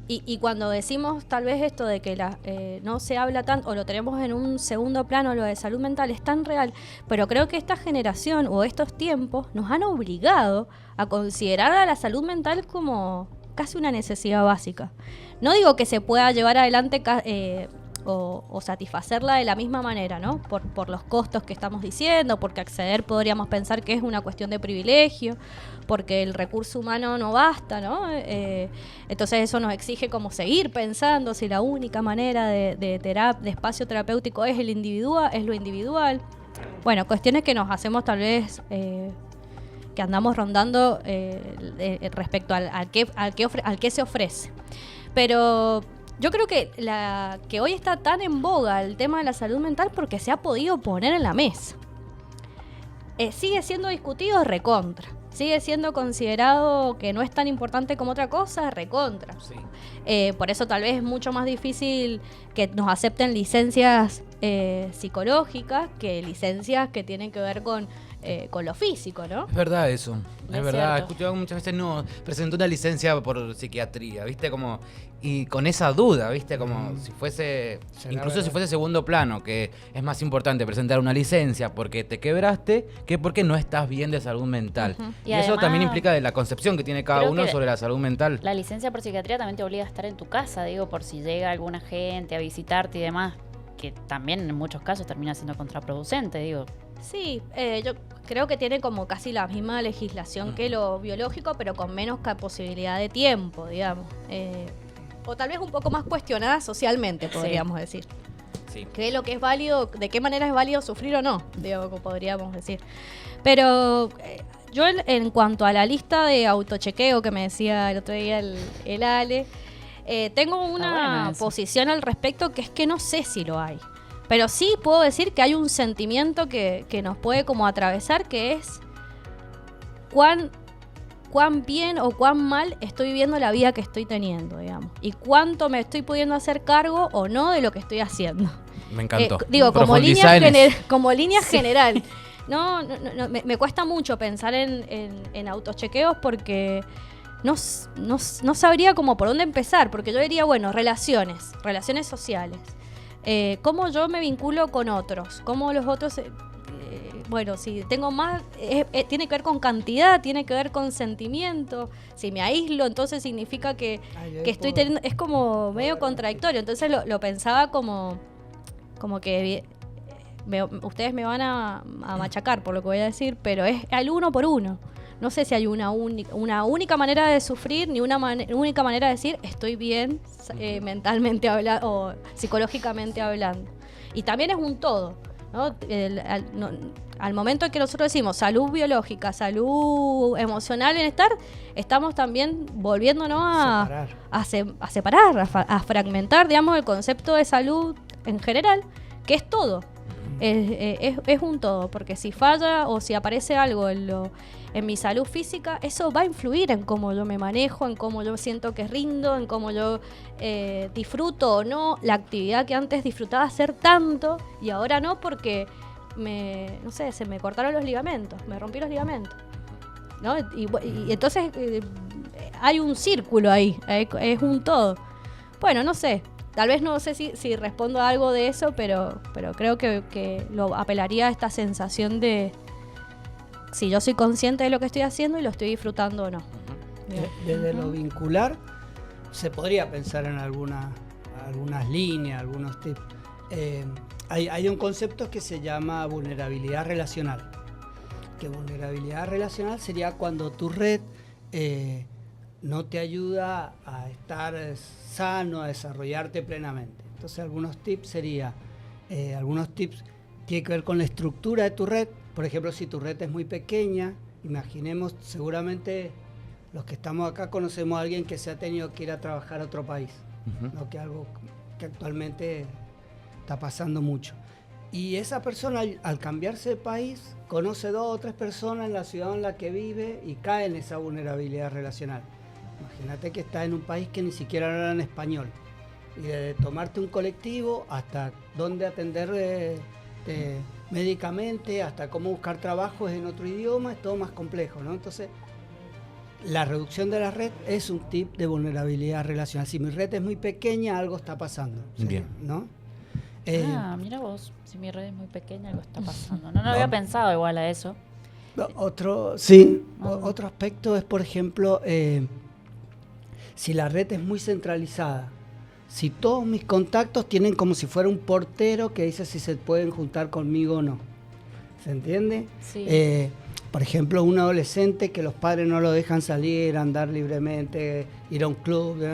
y cuando decimos tal vez esto de que no se habla tanto, o lo tenemos en un segundo plano, lo de salud mental, es tan real, pero creo que esta generación o estos tiempos nos han obligado a considerar a la salud mental como casi una necesidad básica. No digo que se pueda llevar adelante o satisfacerla de la misma manera, ¿no? Por los costos que estamos diciendo, porque acceder podríamos pensar que es una cuestión de privilegio, porque el recurso humano no basta, ¿no? Entonces eso nos exige como seguir pensando si la única manera de espacio terapéutico es lo individual. Bueno, cuestiones que nos hacemos tal vez que andamos rondando respecto al que se ofrece. Pero yo creo que hoy está tan en boga el tema de la salud mental porque se ha podido poner en la mesa. Sigue siendo discutido recontra. Sigue siendo considerado que no es tan importante como otra cosa, recontra. Sí. Por eso tal vez es mucho más difícil que nos acepten licencias psicológicas que licencias que tienen que ver con lo físico, ¿no? Es verdad eso, es Es verdad. He cierto. escuchado muchas veces, no, presentó una licencia por psiquiatría, ¿viste? Como, y con esa duda, ¿viste? Como si fuese, ¿Será incluso verdad? si fuese segundo plano, que es más importante presentar una licencia porque te quebraste que porque no estás bien de salud mental. Ujú. Y, Y eso además, también implica de la concepción que tiene cada creo uno que sobre la salud mental. La licencia por psiquiatría también te obliga a estar en tu casa, digo, por si llega alguna gente a visitarte y demás, que también en muchos casos termina siendo contraproducente, digo. Sí, yo creo que tiene como casi la misma legislación que lo biológico, pero con menos posibilidad de tiempo, digamos. O tal vez un poco más cuestionada socialmente, podríamos decir. Sí. ¿Qué es lo que es válido? ¿De qué manera es válido sufrir o no? Digamos, como podríamos decir. Pero yo en cuanto a la lista de autochequeo que me decía el otro día el Ale, tengo una bueno eso. posición al respecto que es que no sé si lo hay. Pero sí puedo decir que hay un sentimiento que nos puede como atravesar, que es cuán bien o cuán mal estoy viviendo la vida que estoy teniendo, digamos. Y cuánto me estoy pudiendo hacer cargo o no de lo que estoy haciendo. Me encantó. Digo, como Profundizá línea, en eso. como línea general. No, me cuesta mucho pensar en autochequeos porque no sabría como por dónde empezar. Porque yo diría, bueno, relaciones sociales. Cómo yo me vinculo con otros, cómo los otros... bueno, si tengo más, tiene que ver con cantidad, tiene que ver con sentimiento. Si me aíslo, entonces significa que estoy teniendo... Es como medio contradictorio. Entonces lo pensaba como que... ustedes me van a machacar por lo que voy a decir, pero es al uno por uno. no sé si hay una única manera de sufrir, ni una única manera de decir estoy bien mentalmente hablando o psicológicamente hablando. Y también es un todo, ¿no? Al momento en que nosotros decimos salud biológica, salud emocional, bienestar, estamos también volviéndonos a separar, a fragmentar, digamos, el concepto de salud en general, que es todo. Es un todo, porque si falla o si aparece algo en mi salud física, eso va a influir en cómo yo me manejo, en cómo yo siento que rindo, en cómo yo disfruto o no la actividad que antes disfrutaba hacer tanto y ahora no, porque se me cortaron los ligamentos, me rompí los ligamentos, ¿no? Y entonces hay un círculo ahí, es un todo. Bueno, no sé. Tal vez no sé si respondo a algo de eso, pero creo que lo apelaría a esta sensación de si yo soy consciente de lo que estoy haciendo y lo estoy disfrutando o no. Desde lo vincular, se podría pensar en algunas líneas, algunos tips. Hay un concepto que se llama vulnerabilidad relacional. Que vulnerabilidad relacional sería cuando tu red no te ayuda a estar sano, a desarrollarte plenamente. Entonces algunos tips tienen que ver con la estructura de tu red. Por ejemplo, si tu red es muy pequeña, imaginemos, seguramente los que estamos acá conocemos a alguien que se ha tenido que ir a trabajar a otro país, ¿no? Que es algo que actualmente está pasando mucho. Y esa persona, al cambiarse de país, conoce 2 o 3 personas en la ciudad en la que vive y cae en esa vulnerabilidad relacional. Imagínate que estás en un país que ni siquiera hablan español. Y de tomarte un colectivo hasta dónde atender médicamente, hasta cómo buscar trabajo en otro idioma, es todo más complejo, ¿no? Entonces, la reducción de la red es un tip de vulnerabilidad relacional. Si mi red es muy pequeña, algo está pasando. Bien. ¿No? Mira vos, si mi red es muy pequeña, algo está pasando. No había pensado igual a eso. Otro aspecto es, por ejemplo, si la red es muy centralizada. Si todos mis contactos tienen como si fuera un portero que dice si se pueden juntar conmigo o no. ¿Se entiende? Sí. Por ejemplo, un adolescente que los padres no lo dejan salir, andar libremente, ir a un club,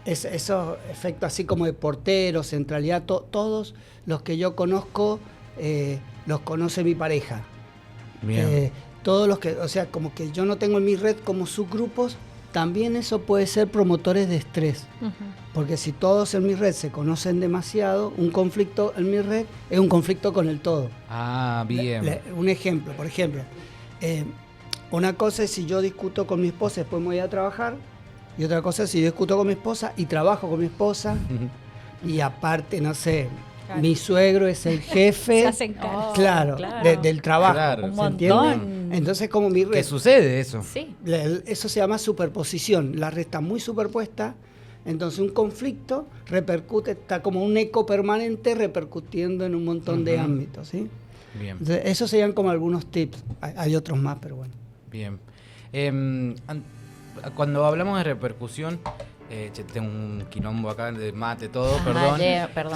esos efectos así como de portero, centralidad, todos los que yo conozco los conoce mi pareja. Bien. Todos los que, o sea, como que yo no tengo en mi red como subgrupos, también eso puede ser promotores de estrés. Uh-huh. Porque si todos en mi red se conocen demasiado, un conflicto en mi red es un conflicto con el todo. Ah, bien. Un ejemplo, por ejemplo, una cosa es si yo discuto con mi esposa y después me voy a trabajar, y otra cosa es si yo discuto con mi esposa y trabajo con mi esposa, y aparte, no sé, claro, mi suegro es el jefe, se hacen caras. Claro, del trabajo, claro, ¿se entiende? Entonces, como mi red... ¿Qué sucede eso? Sí. Eso se llama superposición, la red está muy superpuesta, entonces un conflicto repercute, está como un eco permanente repercutiendo en un montón de ámbitos, ¿sí? Bien. Entonces, esos serían como algunos tips, hay otros más, pero bueno. Bien. Cuando hablamos de repercusión, tengo un quilombo acá de mate, todo, perdón.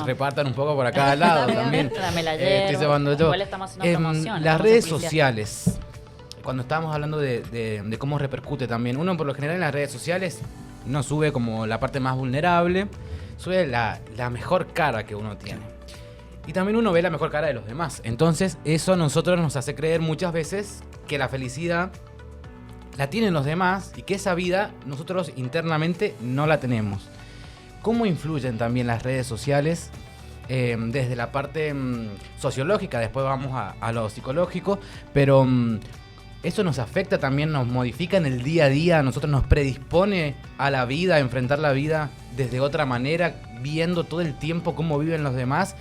Repartan un poco por acá al lado también. Dame la hierba. Estoy cebando yo. Igual estamos haciendo promoción. Las redes sociales, cuando estábamos hablando de cómo repercute también, uno por lo general en las redes sociales no sube como la parte más vulnerable, sube la mejor cara que uno tiene. Y también uno ve la mejor cara de los demás. Entonces eso a nosotros nos hace creer muchas veces que la felicidad la tienen los demás y que esa vida nosotros internamente no la tenemos. ¿Cómo influyen también las redes sociales desde la parte sociológica? Después vamos a lo psicológico, pero eso nos afecta también, nos modifica en el día a día, nosotros nos predispone a la vida, a enfrentar la vida desde otra manera, viendo todo el tiempo cómo viven los demás.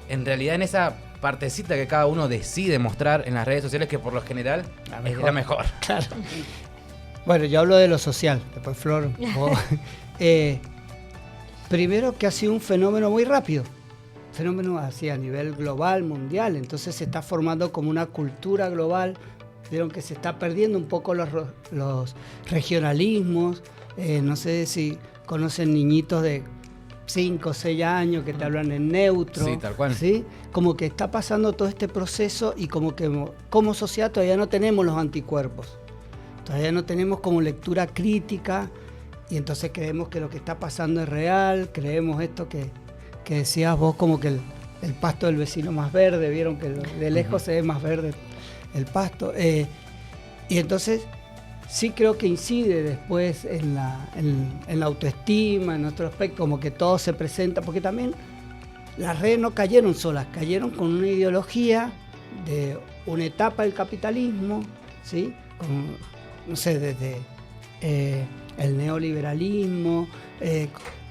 En realidad en esa partecita que cada uno decide mostrar en las redes sociales, que por lo general es la mejor. Claro. Bueno, yo hablo de lo social, después Flor. Primero que ha sido un fenómeno muy rápido, fenómeno así a nivel global, mundial, entonces se está formando como una cultura global. Vieron que se está perdiendo un poco los regionalismos, no sé si conocen niñitos de 5 o 6 años que te hablan en neutro. Sí, tal cual. ¿Sí? Como que está pasando todo este proceso y como que como sociedad todavía no tenemos los anticuerpos. Todavía no tenemos como lectura crítica y entonces creemos que lo que está pasando es real, creemos esto que decías vos, como que el pasto del vecino más verde, vieron que de lejos se ve más verde el pasto. Y entonces sí creo que incide después en la autoestima, en nuestro aspecto, como que todo se presenta, porque también las redes no cayeron solas, cayeron con una ideología de una etapa del capitalismo, ¿sí? No sé, desde el neoliberalismo,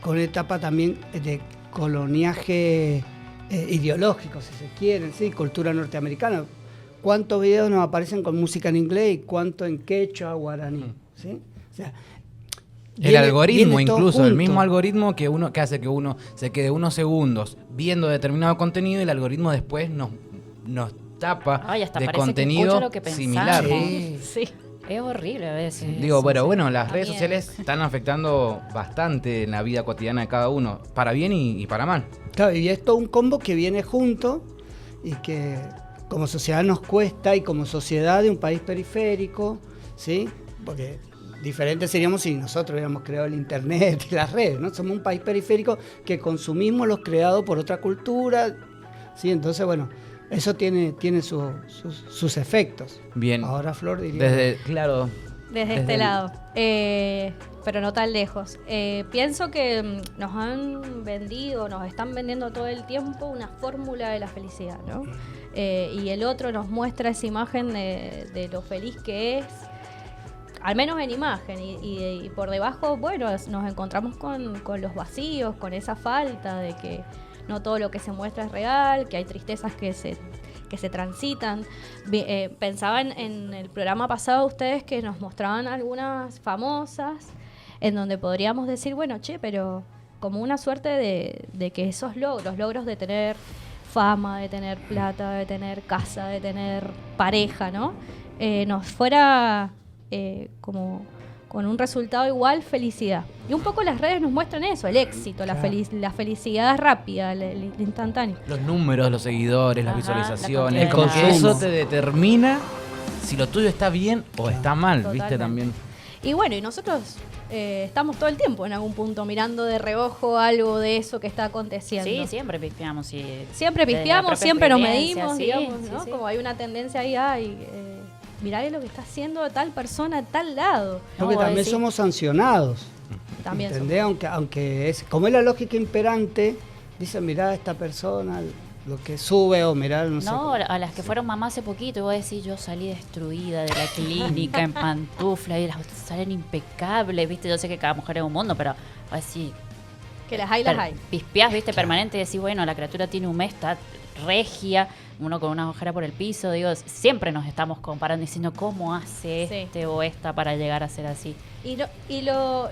con una etapa también de coloniaje ideológico, si se quiere, ¿sí? Cultura norteamericana. ¿Cuántos videos nos aparecen con música en inglés y cuánto en quechua, guaraní? ¿Sí? O sea, el algoritmo, viene todo incluso, junto. el mismo algoritmo que hace que uno se quede unos segundos viendo determinado contenido y el algoritmo después nos tapa Ay, hasta de parece que contenido escucha lo que pensamos. similar. Sí. Es horrible a veces. Digo, eso, pero sí. bueno, las Da redes miedo. sociales están afectando bastante en la vida cotidiana de cada uno, para bien y para mal. Claro, y es todo un combo que viene junto y que como sociedad nos cuesta, y como sociedad de un país periférico, ¿sí? Porque diferente seríamos si nosotros hubiéramos creado el internet y las redes, ¿no? Somos un país periférico que consumimos los creados por otra cultura, ¿sí? Entonces, bueno, eso tiene sus efectos. Bien. Ahora, Flor, diría... Desde Desde este lado, pero no tan lejos. Pienso que nos han vendido, nos están vendiendo todo el tiempo una fórmula de la felicidad, ¿no? Y el otro nos muestra esa imagen de lo feliz que es, al menos en imagen, y por debajo, bueno, nos encontramos con los vacíos, con esa falta de que no todo lo que se muestra es real, que hay tristezas que se transitan. Pensaban en el programa pasado ustedes que nos mostraban algunas famosas en donde podríamos decir, bueno, pero como una suerte de que esos logros de tener fama, de tener plata, de tener casa, de tener pareja, ¿no? Nos fuera como con un resultado igual, felicidad. Y un poco las redes nos muestran eso, el éxito, la felicidad rápida, el instantáneo. los números, los seguidores, las Ajá, visualizaciones, la como cantidad que de eso consumo. te determina si lo tuyo está bien o está mal, Totalmente. ¿viste? También. Y bueno, y nosotros estamos todo el tiempo en algún punto mirando de reojo algo de eso que está aconteciendo. Sí, siempre pispeamos. Sí. Siempre Desde la pispeamos, propia siempre nos experiencia, medimos, sí, digamos, ¿no? sí, sí. Como hay una tendencia ahí, mirá lo que está haciendo tal persona a tal lado. Porque No, también sí. somos sancionados. También ¿Entendés? Aunque es como es la lógica imperante, dicen, mirá esta persona, lo que sube, o mirá, no sé. No, a las que fueron mamá hace poquito, y vos decís, yo salí destruida de la clínica en pantufla y las otras salen impecables, ¿viste? Yo sé que cada mujer es un mundo, pero así que las hay, las hay. pispeás, ¿viste? Permanente y decís, bueno, la criatura tiene un mes, está regia, uno con una ojera por el piso, digo, siempre nos estamos comparando diciendo cómo hace Sí. este o esta para llegar a ser así. Y lo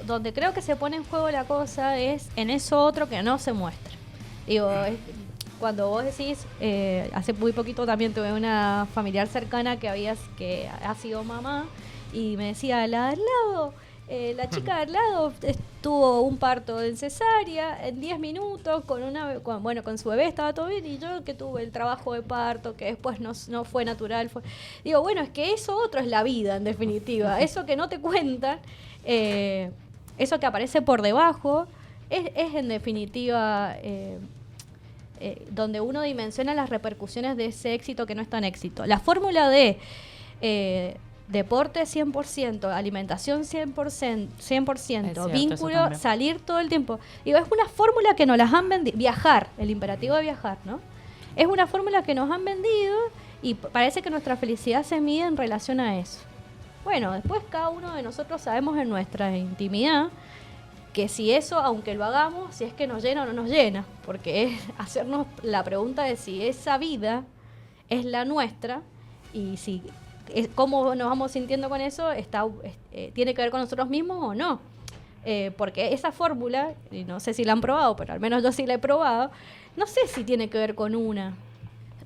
donde creo que se pone en juego la cosa es en eso otro que no se muestra. Digo, cuando vos decís, hace muy poquito también tuve una familiar cercana que ha sido mamá y me decía, la de al lado, la chica de al lado tuvo un parto en cesárea en 10 minutos con su bebé estaba todo bien, y yo que tuve el trabajo de parto que después no fue natural. Digo, bueno, es que eso otro es la vida en definitiva, eso que no te cuentan, eso que aparece por debajo es en definitiva donde uno dimensiona las repercusiones de ese éxito que no es tan éxito. La fórmula de deporte 100%, alimentación 100%, Es cierto, eso vínculo, también. salir todo el tiempo. Digo, es una fórmula que nos las han vendido. Viajar, el imperativo de viajar, ¿no? Es una fórmula que nos han vendido y parece que nuestra felicidad se mide en relación a eso. Bueno, después cada uno de nosotros sabemos en nuestra intimidad que si eso, aunque lo hagamos, si es que nos llena o no nos llena, porque es hacernos la pregunta de si esa vida es la nuestra y si cómo nos vamos sintiendo con eso tiene que ver con nosotros mismos o no. Porque esa fórmula, y no sé si la han probado, pero al menos yo sí la he probado, no sé si tiene que ver con una.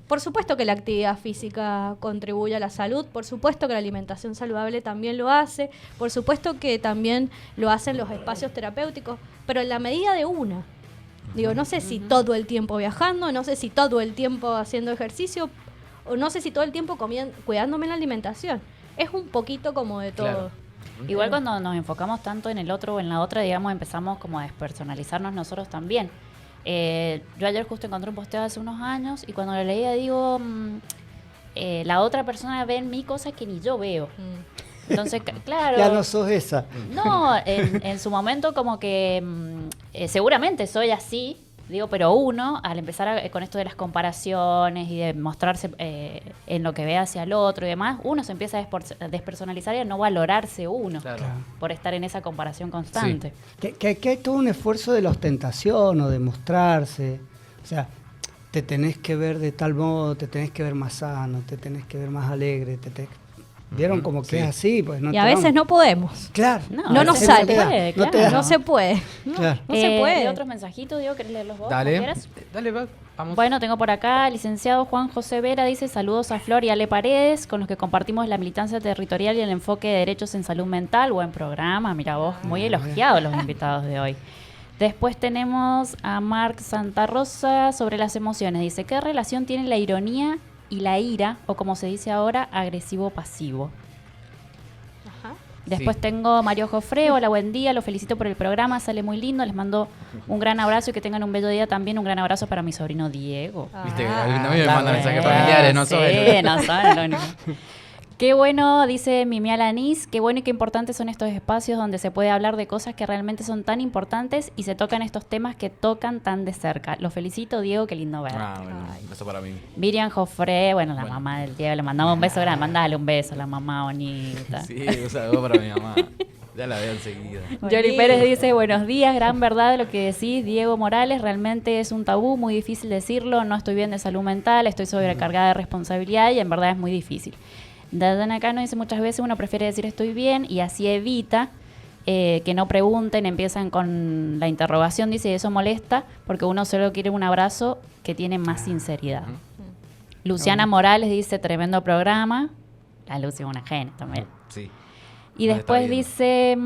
Por supuesto que la actividad física contribuye a la salud, por supuesto que la alimentación saludable también lo hace, por supuesto que también lo hacen los espacios terapéuticos, pero en la medida de una. Digo, no sé si todo el tiempo viajando, no sé si todo el tiempo haciendo ejercicio, o no sé si todo el tiempo cuidándome en la alimentación. es un poquito como de todo. Claro. Igual cuando nos enfocamos tanto en el otro o en la otra, digamos, empezamos como a despersonalizarnos nosotros también. Yo ayer justo encontré un posteo hace unos años y cuando lo leía digo, la otra persona ve en mí cosas que ni yo veo. Entonces, claro. Ya no sos esa. No, en su momento como que seguramente soy así, digo, pero uno, al empezar con esto de las comparaciones y de mostrarse en lo que ve hacia el otro y demás, uno se empieza a despersonalizar y a no valorarse uno Claro. por estar en esa comparación constante. Que hay todo un esfuerzo de la ostentación o de mostrarse. O sea, te tenés que ver de tal modo, te tenés que ver más sano, te tenés que ver más alegre. ¿Vieron como que Sí. es así? Pues no Y a veces no podemos. Claro. No nos se sale. te da, Puede, no te claro. da. No se puede. Claro. No se puede. ¿De otros mensajitos, Diego? ¿Querés leerlos vos? Dale, como quieras? dale, vamos. Bueno, tengo por acá, licenciado Juan José Vera, dice saludos a Flor y Ale Paredes, con los que compartimos la militancia territorial y el enfoque de derechos en salud mental. Buen programa, mira vos, muy elogiados los invitados de hoy. Después tenemos a Marc Santa Rosa sobre las emociones. Dice, ¿qué relación tiene la ironía y la ira, o como se dice ahora, agresivo-pasivo? Ajá. Después Sí. tengo Mario Jofre, hola, buen día, los felicito por el programa, sale muy lindo, les mando un gran abrazo y que tengan un bello día también, un gran abrazo para mi sobrino Diego. Viste que Ah, a mí me claro. mandan mensajes familiares, no Sí, sabes. no saben lo único. Qué bueno, dice Mimi Alanis, qué bueno y qué importantes son estos espacios donde se puede hablar de cosas que realmente son tan importantes y se tocan estos temas que tocan tan de cerca. Los felicito, Diego, qué lindo ver. Ah, bueno, un beso para mí. Miriam Jofre, bueno, la Bueno. mamá del Diego, le mandamos un beso grande, mandale un beso a la mamá bonita. Sí, un saludo para mi mamá. Ya la veo enseguida. Yoli Pérez dice, buenos días, gran verdad lo que decís, Diego Morales, realmente es un tabú, muy difícil decirlo, no estoy bien de salud mental, estoy sobrecargada de responsabilidad y en verdad es muy difícil. Dana Cano dice, muchas veces uno prefiere decir estoy bien y así evita que no pregunten, empiezan con la interrogación, dice, y eso molesta porque uno solo quiere un abrazo que tiene más sinceridad. Luciana Morales dice, tremendo programa, la Lucy es una genia también. Sí. Y Nos después está viendo. dice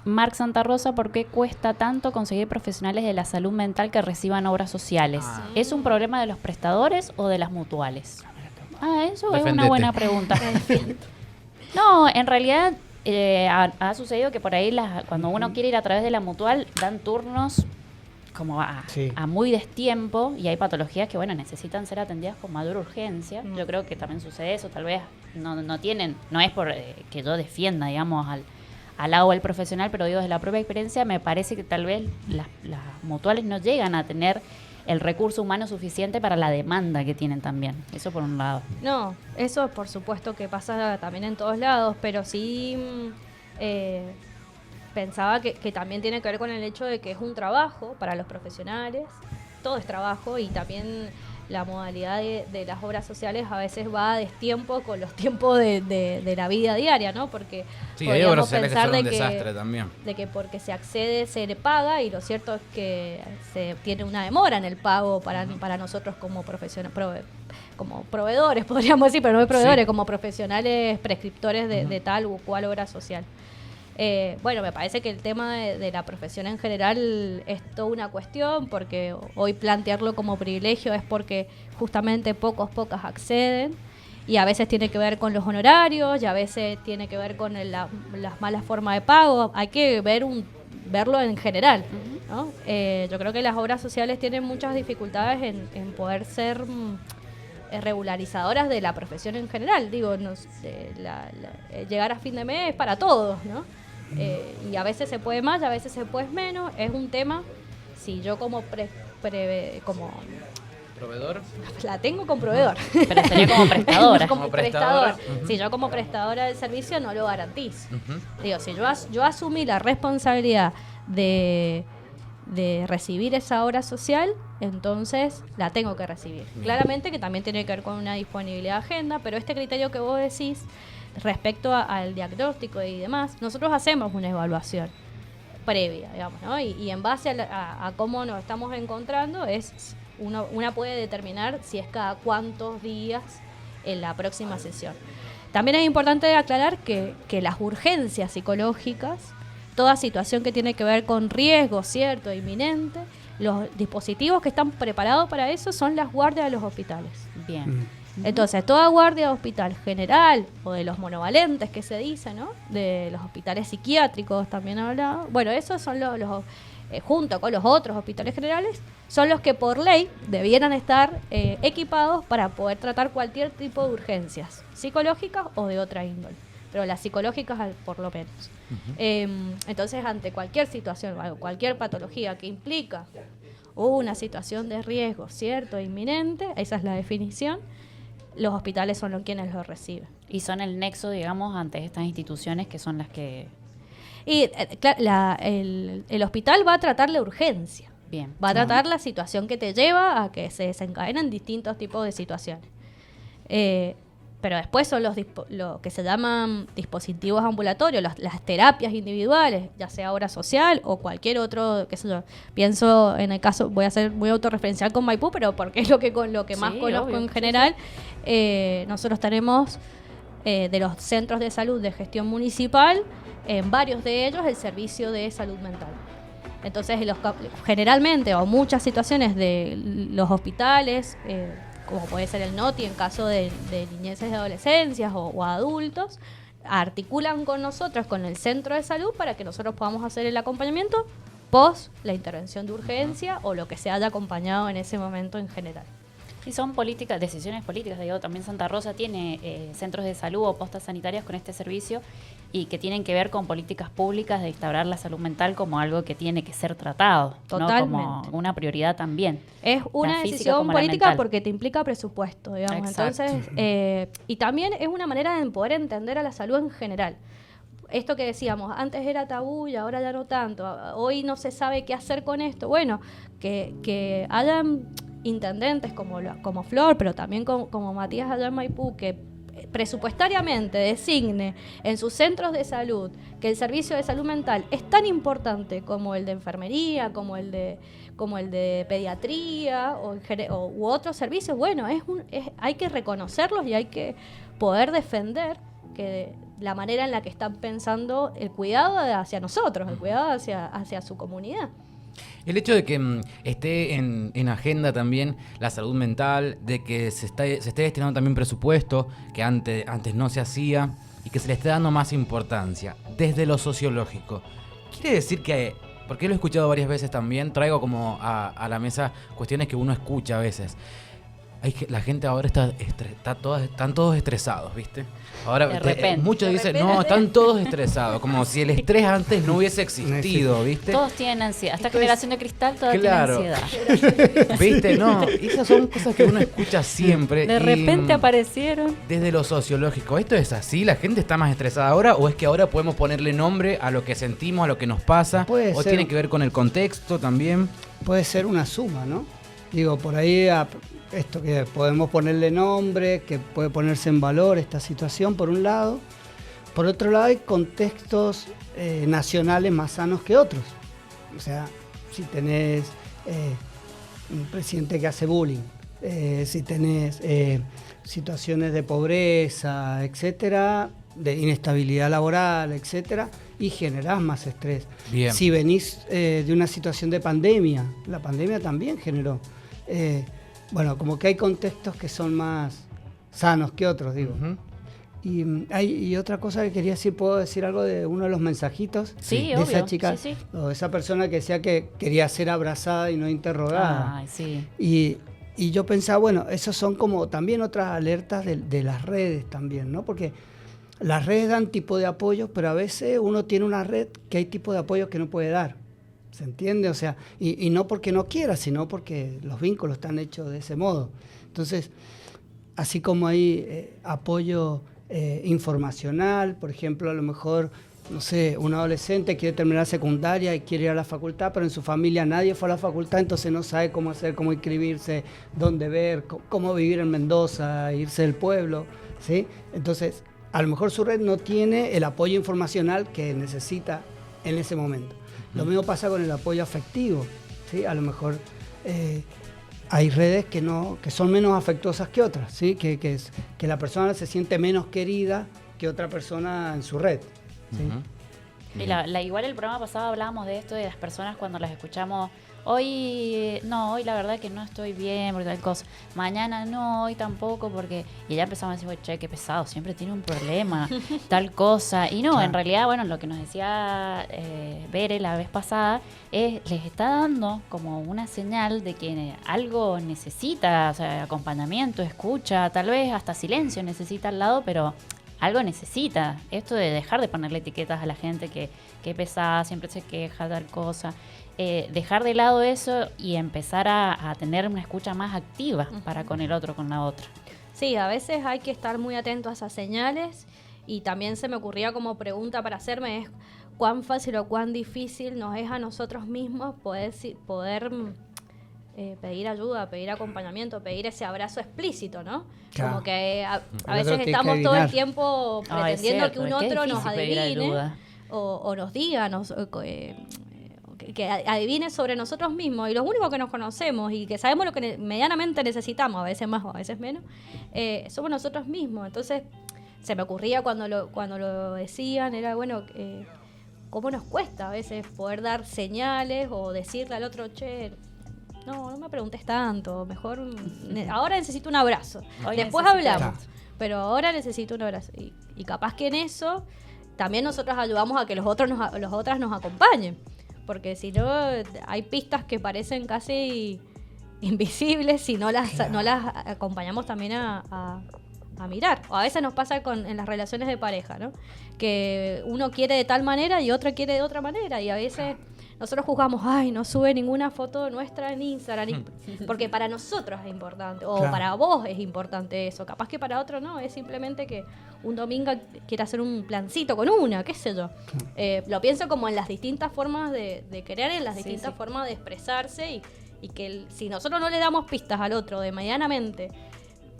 Marc Santa Rosa, ¿por qué cuesta tanto conseguir profesionales de la salud mental que reciban obras sociales? Ah. ¿Es un problema de los prestadores o de las mutuales? Ah, eso es una Defendete. buena pregunta. No, en realidad ha sucedido que por ahí cuando uno quiere ir a través de la mutual dan turnos como Sí. a muy destiempo y hay patologías que, bueno, necesitan ser atendidas con mayor urgencia. Yo creo que también sucede eso, tal vez no tienen, no es por que yo defienda, digamos, al lado del profesional, pero digo, desde la propia experiencia, me parece que tal vez las mutuales no llegan a tener el recurso humano suficiente para la demanda que tienen también. Eso por un lado. No, eso por supuesto que pasa también en todos lados, pero sí pensaba que también tiene que ver con el hecho de que es un trabajo para los profesionales, todo es trabajo y también la modalidad de las obras sociales a veces va a destiempo con los tiempos de la vida diaria, ¿no? Porque Sí, hay obras podríamos sociales que pensar son un de desastre también. de que porque se accede se le paga y lo cierto es que se tiene una demora en el pago para nosotros como como proveedores, podríamos decir, pero no proveedores, Sí. como profesionales prescriptores de tal u cual obra social. Bueno, me parece que el tema de la profesión en general es toda una cuestión, porque hoy plantearlo como privilegio es porque justamente pocas acceden, y a veces tiene que ver con los honorarios, y a veces tiene que ver con las malas formas de pago. Hay que verlo en general, ¿no? Yo creo que las obras sociales tienen muchas dificultades en poder ser regularizadoras de la profesión en general. Digo, llegar a fin de mes es para todos, ¿no? Y a veces se puede más, y a veces se puede menos. Es un tema, si yo como ¿Proveedor? la tengo con proveedor. Pero sería como prestadora. como Como prestadora. prestador. Si yo como prestadora del servicio no lo garantizo. Ujú. Digo, si yo asumí la responsabilidad de recibir esa obra social, entonces la tengo que recibir. Claramente que también tiene que ver con una disponibilidad de agenda, pero este criterio que vos decís respecto al diagnóstico y demás, nosotros hacemos una evaluación previa, digamos, ¿no? Y en base a cómo nos estamos encontrando, una puede determinar si es cada cuántos días en la próxima sesión. También es importante aclarar que las urgencias psicológicas, toda situación que tiene que ver con riesgo cierto, inminente, los dispositivos que están preparados para eso son las guardias de los hospitales. Bien. Entonces, toda guardia de hospital general o de los monovalentes que se dice, ¿no? De los hospitales psiquiátricos también hablaba. Bueno, esos son los junto con los otros hospitales generales, son los que por ley debieran estar equipados para poder tratar cualquier tipo de urgencias psicológicas o de otra índole, pero las psicológicas por lo menos. Entonces, ante cualquier situación, cualquier patología que implica una situación de riesgo cierto e inminente, esa es la definición, los hospitales son quienes lo reciben. Y son el nexo, digamos, ante estas instituciones que son las que... Y el hospital va a tratar la urgencia. Bien. Va a tratar la situación que te lleva a que se desencadenen distintos tipos de situaciones. Pero después son lo que se llaman dispositivos ambulatorios, las terapias individuales, ya sea obra social o cualquier otro, qué sé yo. Pienso en el caso, voy a ser muy autorreferencial con Maipú, pero porque es lo que más conozco obvio, en general. Nosotros tenemos de los centros de salud de gestión municipal, en varios de ellos el servicio de salud mental. Entonces, generalmente, o muchas situaciones de los hospitales, como puede ser el NOTI en caso de niñeces y adolescencias o adultos, articulan con nosotros, con el centro de salud, para que nosotros podamos hacer el acompañamiento post la intervención de urgencia o lo que se haya acompañado en ese momento en general. Y son políticas, decisiones políticas, digo, también Santa Rosa tiene centros de salud o postas sanitarias con este servicio y que tienen que ver con políticas públicas de instaurar la salud mental como algo que tiene que ser tratado, Totalmente. ¿no? Como una prioridad también. Es una física decisión como la política mental. porque te implica presupuesto, digamos. Exacto. Entonces, y también es una manera de poder entender a la salud en general. Esto que decíamos, antes era tabú y ahora ya no tanto. Hoy no se sabe qué hacer con esto. Bueno, que hayan intendentes como Flor, pero también como Matías allá en Maipú, que presupuestariamente designe en sus centros de salud que el servicio de salud mental es tan importante como el de enfermería, como el de pediatría u otros servicios. Bueno, hay que reconocerlos y hay que poder defender que la manera en la que están pensando el cuidado hacia nosotros, el cuidado hacia su comunidad. El hecho de que esté en agenda también la salud mental, de que se esté destinando también presupuesto, que antes no se hacía, y que se le esté dando más importancia desde lo sociológico. Quiere decir que, porque lo he escuchado varias veces también, traigo como a la mesa cuestiones que uno escucha a veces. La gente ahora están todos estresados, ¿viste? Ahora De repente. Muchos dicen, no, están todos estresados, como si el estrés antes no hubiese existido, ¿viste? Todos tienen ansiedad. Esta Entonces, generación de cristal toda claro. tiene ansiedad. ¿Viste? No, esas son cosas que uno escucha siempre. De repente aparecieron. Desde lo sociológico, ¿esto es así? ¿La gente está más estresada ahora? ¿O es que ahora podemos ponerle nombre a lo que sentimos, a lo que nos pasa? Puede ¿O ser. tiene que ver con el contexto también? Puede ser una suma, ¿no? Digo, por ahí esto que podemos ponerle nombre, que puede ponerse en valor esta situación, por un lado. Por otro lado, hay contextos nacionales más sanos que otros. O sea, si tenés un presidente que hace bullying, si tenés situaciones de pobreza, etcétera, de inestabilidad laboral, etcétera, y generás más estrés. Bien. Si venís de una situación de pandemia, la pandemia también generó. Bueno, como que hay contextos que son más sanos que otros, digo. Ujú. Y otra cosa que quería decir, ¿puedo decir algo de uno de los mensajitos? Sí, de obvio. esa chica, Sí. o esa persona que decía que quería ser abrazada y no interrogada. Ay, sí. Y yo pensaba, bueno, esos son como también otras alertas de las redes también, ¿no? Porque las redes dan tipo de apoyo, pero a veces uno tiene una red que hay tipo de apoyo que no puede dar. ¿Se entiende? O sea, y no porque no quiera, sino porque los vínculos están hechos de ese modo. Entonces, así como hay apoyo informacional, por ejemplo, a lo mejor, no sé, un adolescente quiere terminar secundaria y quiere ir a la facultad, pero en su familia nadie fue a la facultad, entonces no sabe cómo hacer, cómo inscribirse, dónde ver, cómo vivir en Mendoza, irse del pueblo, ¿sí? Entonces, a lo mejor su red no tiene el apoyo informacional que necesita en ese momento. Lo mismo pasa con el apoyo afectivo, ¿sí? A lo mejor hay redes que son menos afectuosas que otras, ¿sí? Que la persona se siente menos querida que otra persona en su red, ¿sí? Ujú. Y igual el programa pasado hablábamos de esto, de las personas cuando las escuchamos hoy no, hoy la verdad que no estoy bien porque tal cosa. Mañana no, hoy tampoco porque... Y ya empezamos a decir, che, qué pesado, siempre tiene un problema, tal cosa. Y no, Claro. en realidad, bueno, lo que nos decía Bere la vez pasada es, les está dando como una señal de que algo necesita, o sea, acompañamiento, escucha, tal vez hasta silencio necesita al lado, pero algo necesita. Esto de dejar de ponerle etiquetas a la gente que pesada, siempre se queja, tal cosa. Dejar de lado eso y empezar a tener una escucha más activa para con el otro, con la otra. Sí, a veces hay que estar muy atento a esas señales y también se me ocurría como pregunta para hacerme es cuán fácil o cuán difícil nos es a nosotros mismos poder pedir ayuda, pedir acompañamiento, pedir ese abrazo explícito, ¿no? Claro. Como que a El veces otro tiene que estamos todo el adivinar. tiempo Ah, es pretendiendo cierto, que un es otro nos difícil pedir adivine ayuda. o nos diga, que adivine sobre nosotros mismos y los únicos que nos conocemos y que sabemos lo que medianamente necesitamos, a veces más o a veces menos, somos nosotros mismos. Entonces se me ocurría cuando lo decían, era bueno, cómo nos cuesta a veces poder dar señales o decirle al otro, che, no me preguntes tanto, mejor ahora necesito un abrazo, Hoy después necesito hablamos, Claro. pero ahora necesito un abrazo. Y capaz que en eso también nosotros ayudamos a que los otras nos acompañen. Porque si no, hay pistas que parecen casi invisibles si no las acompañamos también a mirar. O a veces nos pasa en las relaciones de pareja, ¿no? Que uno quiere de tal manera y otro quiere de otra manera. Y a veces nosotros juzgamos, ay, no sube ninguna foto nuestra en Instagram. Porque para nosotros es importante. O Claro. para vos es importante eso. Capaz que para otro no. Es simplemente que un domingo quiere hacer un plancito con una, qué sé yo. Lo pienso como en las distintas formas de querer, en las Sí, distintas sí. formas de expresarse y que si nosotros no le damos pistas al otro de medianamente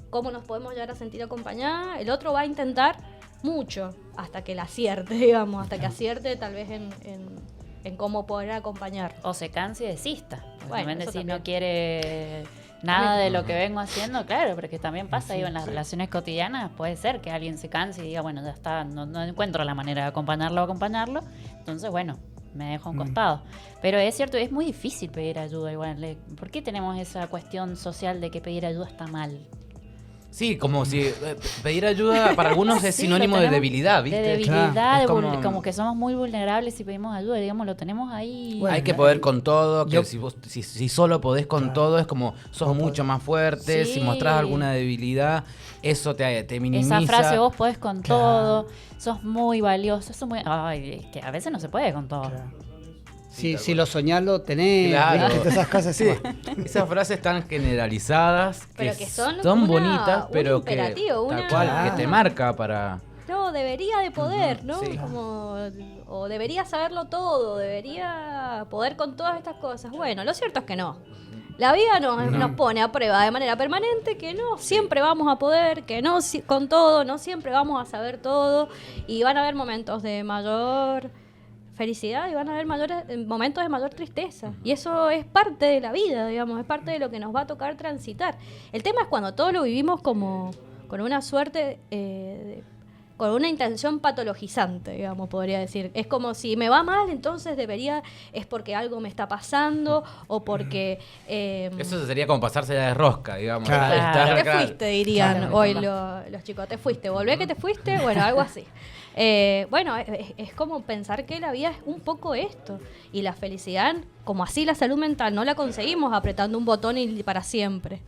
cómo nos podemos llegar a sentir acompañada, el otro va a intentar mucho hasta que la acierte, digamos, hasta que acierte tal vez en cómo poder acompañar. O se canse y desista. Porque Bueno, también eso decir también. no quiere nada de lo que vengo haciendo, claro, porque también pasa, digo, en las relaciones cotidianas puede ser que alguien se canse y diga, bueno, ya está, no encuentro la manera de acompañarlo, entonces, bueno, me dejo a un costado. Pero es cierto, es muy difícil pedir ayuda igual. ¿Por qué tenemos esa cuestión social de que pedir ayuda está mal? Sí, como si pedir ayuda para algunos es Sí, sinónimo lo de tenemos- debilidad, ¿viste? De debilidad, Claro, de es como que somos muy vulnerables si pedimos ayuda, digamos, lo tenemos ahí. Bueno, Hay que poder con todo, que yo- si solo podés con Claro. todo es como sos No mucho más fuerte, Sí. si mostrás alguna debilidad, eso te minimiza. Esa frase, vos podés con Claro. todo, sos muy valioso, sos muy... Ay, es que a veces no se puede con todo. Claro. Si lo soñás, lo tenés. Claro. ¿viste? Todas esas cosas. Sí, esas frases tan generalizadas Pero que son bonitas, un pero que imperativo, tal una- cual, que te marca para... No, debería de poder, ¿no? sí. O debería saberlo todo, debería poder con todas estas cosas. Bueno, lo cierto es que no. La vida nos pone a prueba de manera permanente que no siempre vamos a poder, que no con todo, no siempre vamos a saber todo. Y van a haber momentos de mayor felicidad y van a haber momentos de mayor tristeza. Y eso es parte de la vida, digamos, es parte de lo que nos va a tocar transitar. El tema es cuando todo lo vivimos como con una suerte con una intención patologizante, digamos, podría decir. Es como si me va mal, entonces es porque algo me está pasando o porque... Eso sería como pasarse de rosca, digamos. Claro. Estar- te claro. fuiste, dirían Claro. hoy los chicos, te fuiste, volvé que te fuiste, bueno, algo así. Bueno, es como pensar que la vida es un poco esto. Y la felicidad, como así la salud mental, no la conseguimos apretando un botón y para siempre.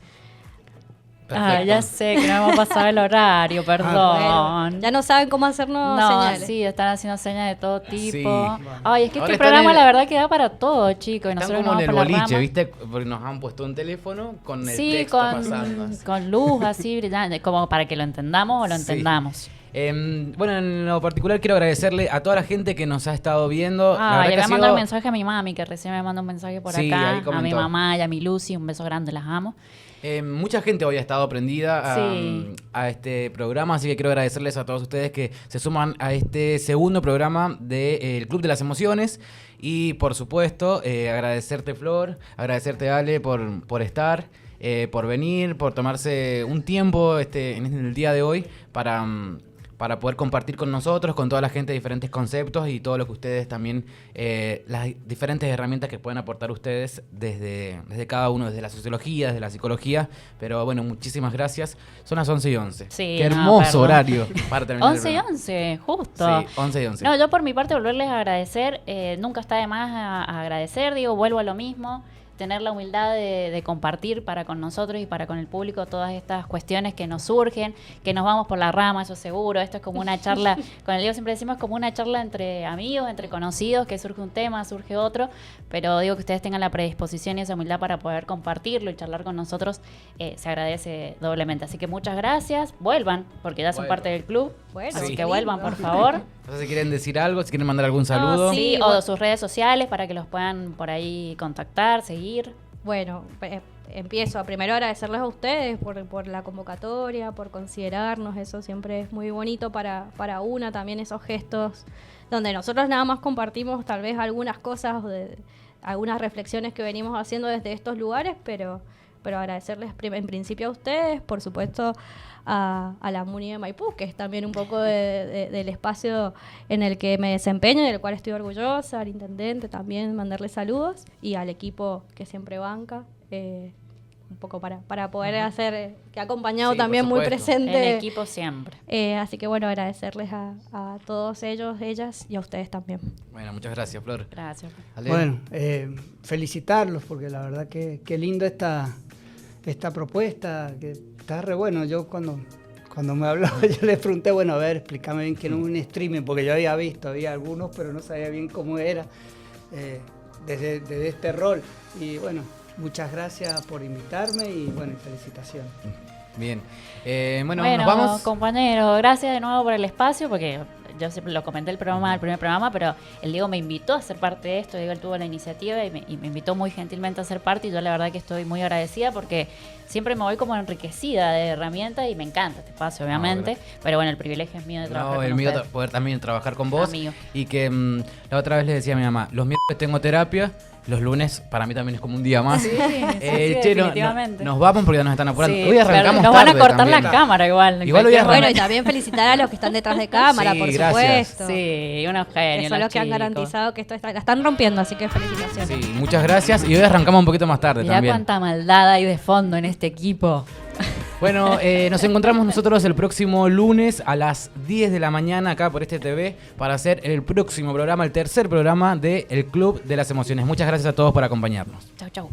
Ah, ya sé que no hemos pasado el horario, perdón. Bueno, ya no saben cómo hacernos No, señales. sí, están haciendo señas de todo tipo. Sí. Ay, es que Ahora este están programa en- la verdad que da para todo, chicos. Y Están nosotros como nos en el vamos por la boliche, rama. ¿viste? Porque nos han puesto un teléfono con el Sí, texto pasando. así. con luz así brillante, como para que lo entendamos o lo Sí. entendamos. Bueno, en lo particular quiero agradecerle a toda la gente que nos ha estado viendo. La Ah, verdad y que le ha voy a mandar un sido- mensaje a mi mami, que recién me mandó un mensaje por Sí, ahí acá. A mi comentó. mamá y a mi Lucy, un beso grande, las amo. Mucha gente hoy ha estado prendida Sí. a este programa, así que quiero agradecerles a todos ustedes que se suman a este segundo programa del Club de las Emociones. Y por supuesto, agradecerte Flor, agradecerte Ale por estar, por venir, por tomarse un tiempo en el día de hoy para para poder compartir con nosotros, con toda la gente, diferentes conceptos y todo lo que ustedes también, las diferentes herramientas que pueden aportar ustedes desde cada uno, desde la sociología, desde la psicología. Pero bueno, muchísimas gracias. Son las 11:11. Sí, Qué no, hermoso perdón. horario para terminar el 11 y programa. 11, justo. Sí, 11:11. No, yo por mi parte volverles a agradecer, nunca está de más a agradecer, digo, vuelvo a lo mismo, tener la humildad de compartir para con nosotros y para con el público todas estas cuestiones que nos surgen, que nos vamos por la rama, eso seguro, esto es como una charla, con el Diego siempre decimos como una charla entre amigos, entre conocidos, que surge un tema, surge otro, pero digo que ustedes tengan la predisposición y esa humildad para poder compartirlo y charlar con nosotros, se agradece doblemente, así que muchas gracias, vuelvan, porque ya son Vuelvan. parte del club, Bueno, así Sí. que vuelvan por favor. No sé si quieren decir algo, si quieren mandar algún saludo. Sí, bueno. o sus redes sociales para que los puedan por ahí contactar, seguir. Bueno, empiezo a primero agradecerles a ustedes por la convocatoria, por considerarnos, eso siempre es muy bonito para una, también esos gestos donde nosotros nada más compartimos tal vez algunas cosas, algunas reflexiones que venimos haciendo desde estos lugares, pero agradecerles en principio a ustedes, por supuesto a la MUNI de Maipú, que es también un poco del espacio en el que me desempeño y del cual estoy orgullosa, al intendente también mandarle saludos y al equipo que siempre banca, un poco para poder hacer, que ha acompañado Sí, por también muy supuesto. presente. El equipo siempre. Así que bueno, agradecerles a todos ellos, ellas y a ustedes también. Bueno, muchas gracias, Flor. Gracias. Ale. Bueno, felicitarlos porque la verdad que lindo esta propuesta, que está re bueno. Yo cuando me habló, yo les pregunté, bueno, a ver, explícame bien qué es un streaming, porque yo había visto, había algunos, pero no sabía bien cómo era desde este rol. Y bueno, muchas gracias por invitarme y bueno, felicitaciones. Bien. Bueno, nos vamos. Compañeros, gracias de nuevo por el espacio, porque yo siempre lo comenté el primer programa, pero el Diego me invitó a ser parte de esto, Diego él tuvo la iniciativa y me invitó muy gentilmente a ser parte y yo la verdad que estoy muy agradecida porque siempre me voy como enriquecida de herramientas y me encanta este espacio, obviamente, pero bueno, el privilegio es mío de trabajar No, con el mío ustedes. poder también trabajar con vos. Amigo. Y que la otra vez le decía a mi mamá, los miércoles tengo terapia, los lunes para mí también es como un día más. Sí, Che, definitivamente. nos vamos porque ya nos están apurando. Sí, Hoy arrancamos nos van a tarde cortar también. la cámara igual. Igual hoy Bueno, y también felicitar a los que están detrás de cámara, Sí, por gracias. supuesto. Sí, unos Que genios. son los que han chicos. garantizado que esto la están rompiendo, así que felicitaciones. Sí, muchas gracias. Y hoy arrancamos un poquito más tarde Mirá también. cuánta maldad hay de fondo en este equipo. Bueno, nos encontramos nosotros el próximo lunes a las 10 de la mañana acá por este TV para hacer el próximo programa, el tercer programa de El Club de las Emociones. Muchas gracias a todos por acompañarnos. Chau, chau.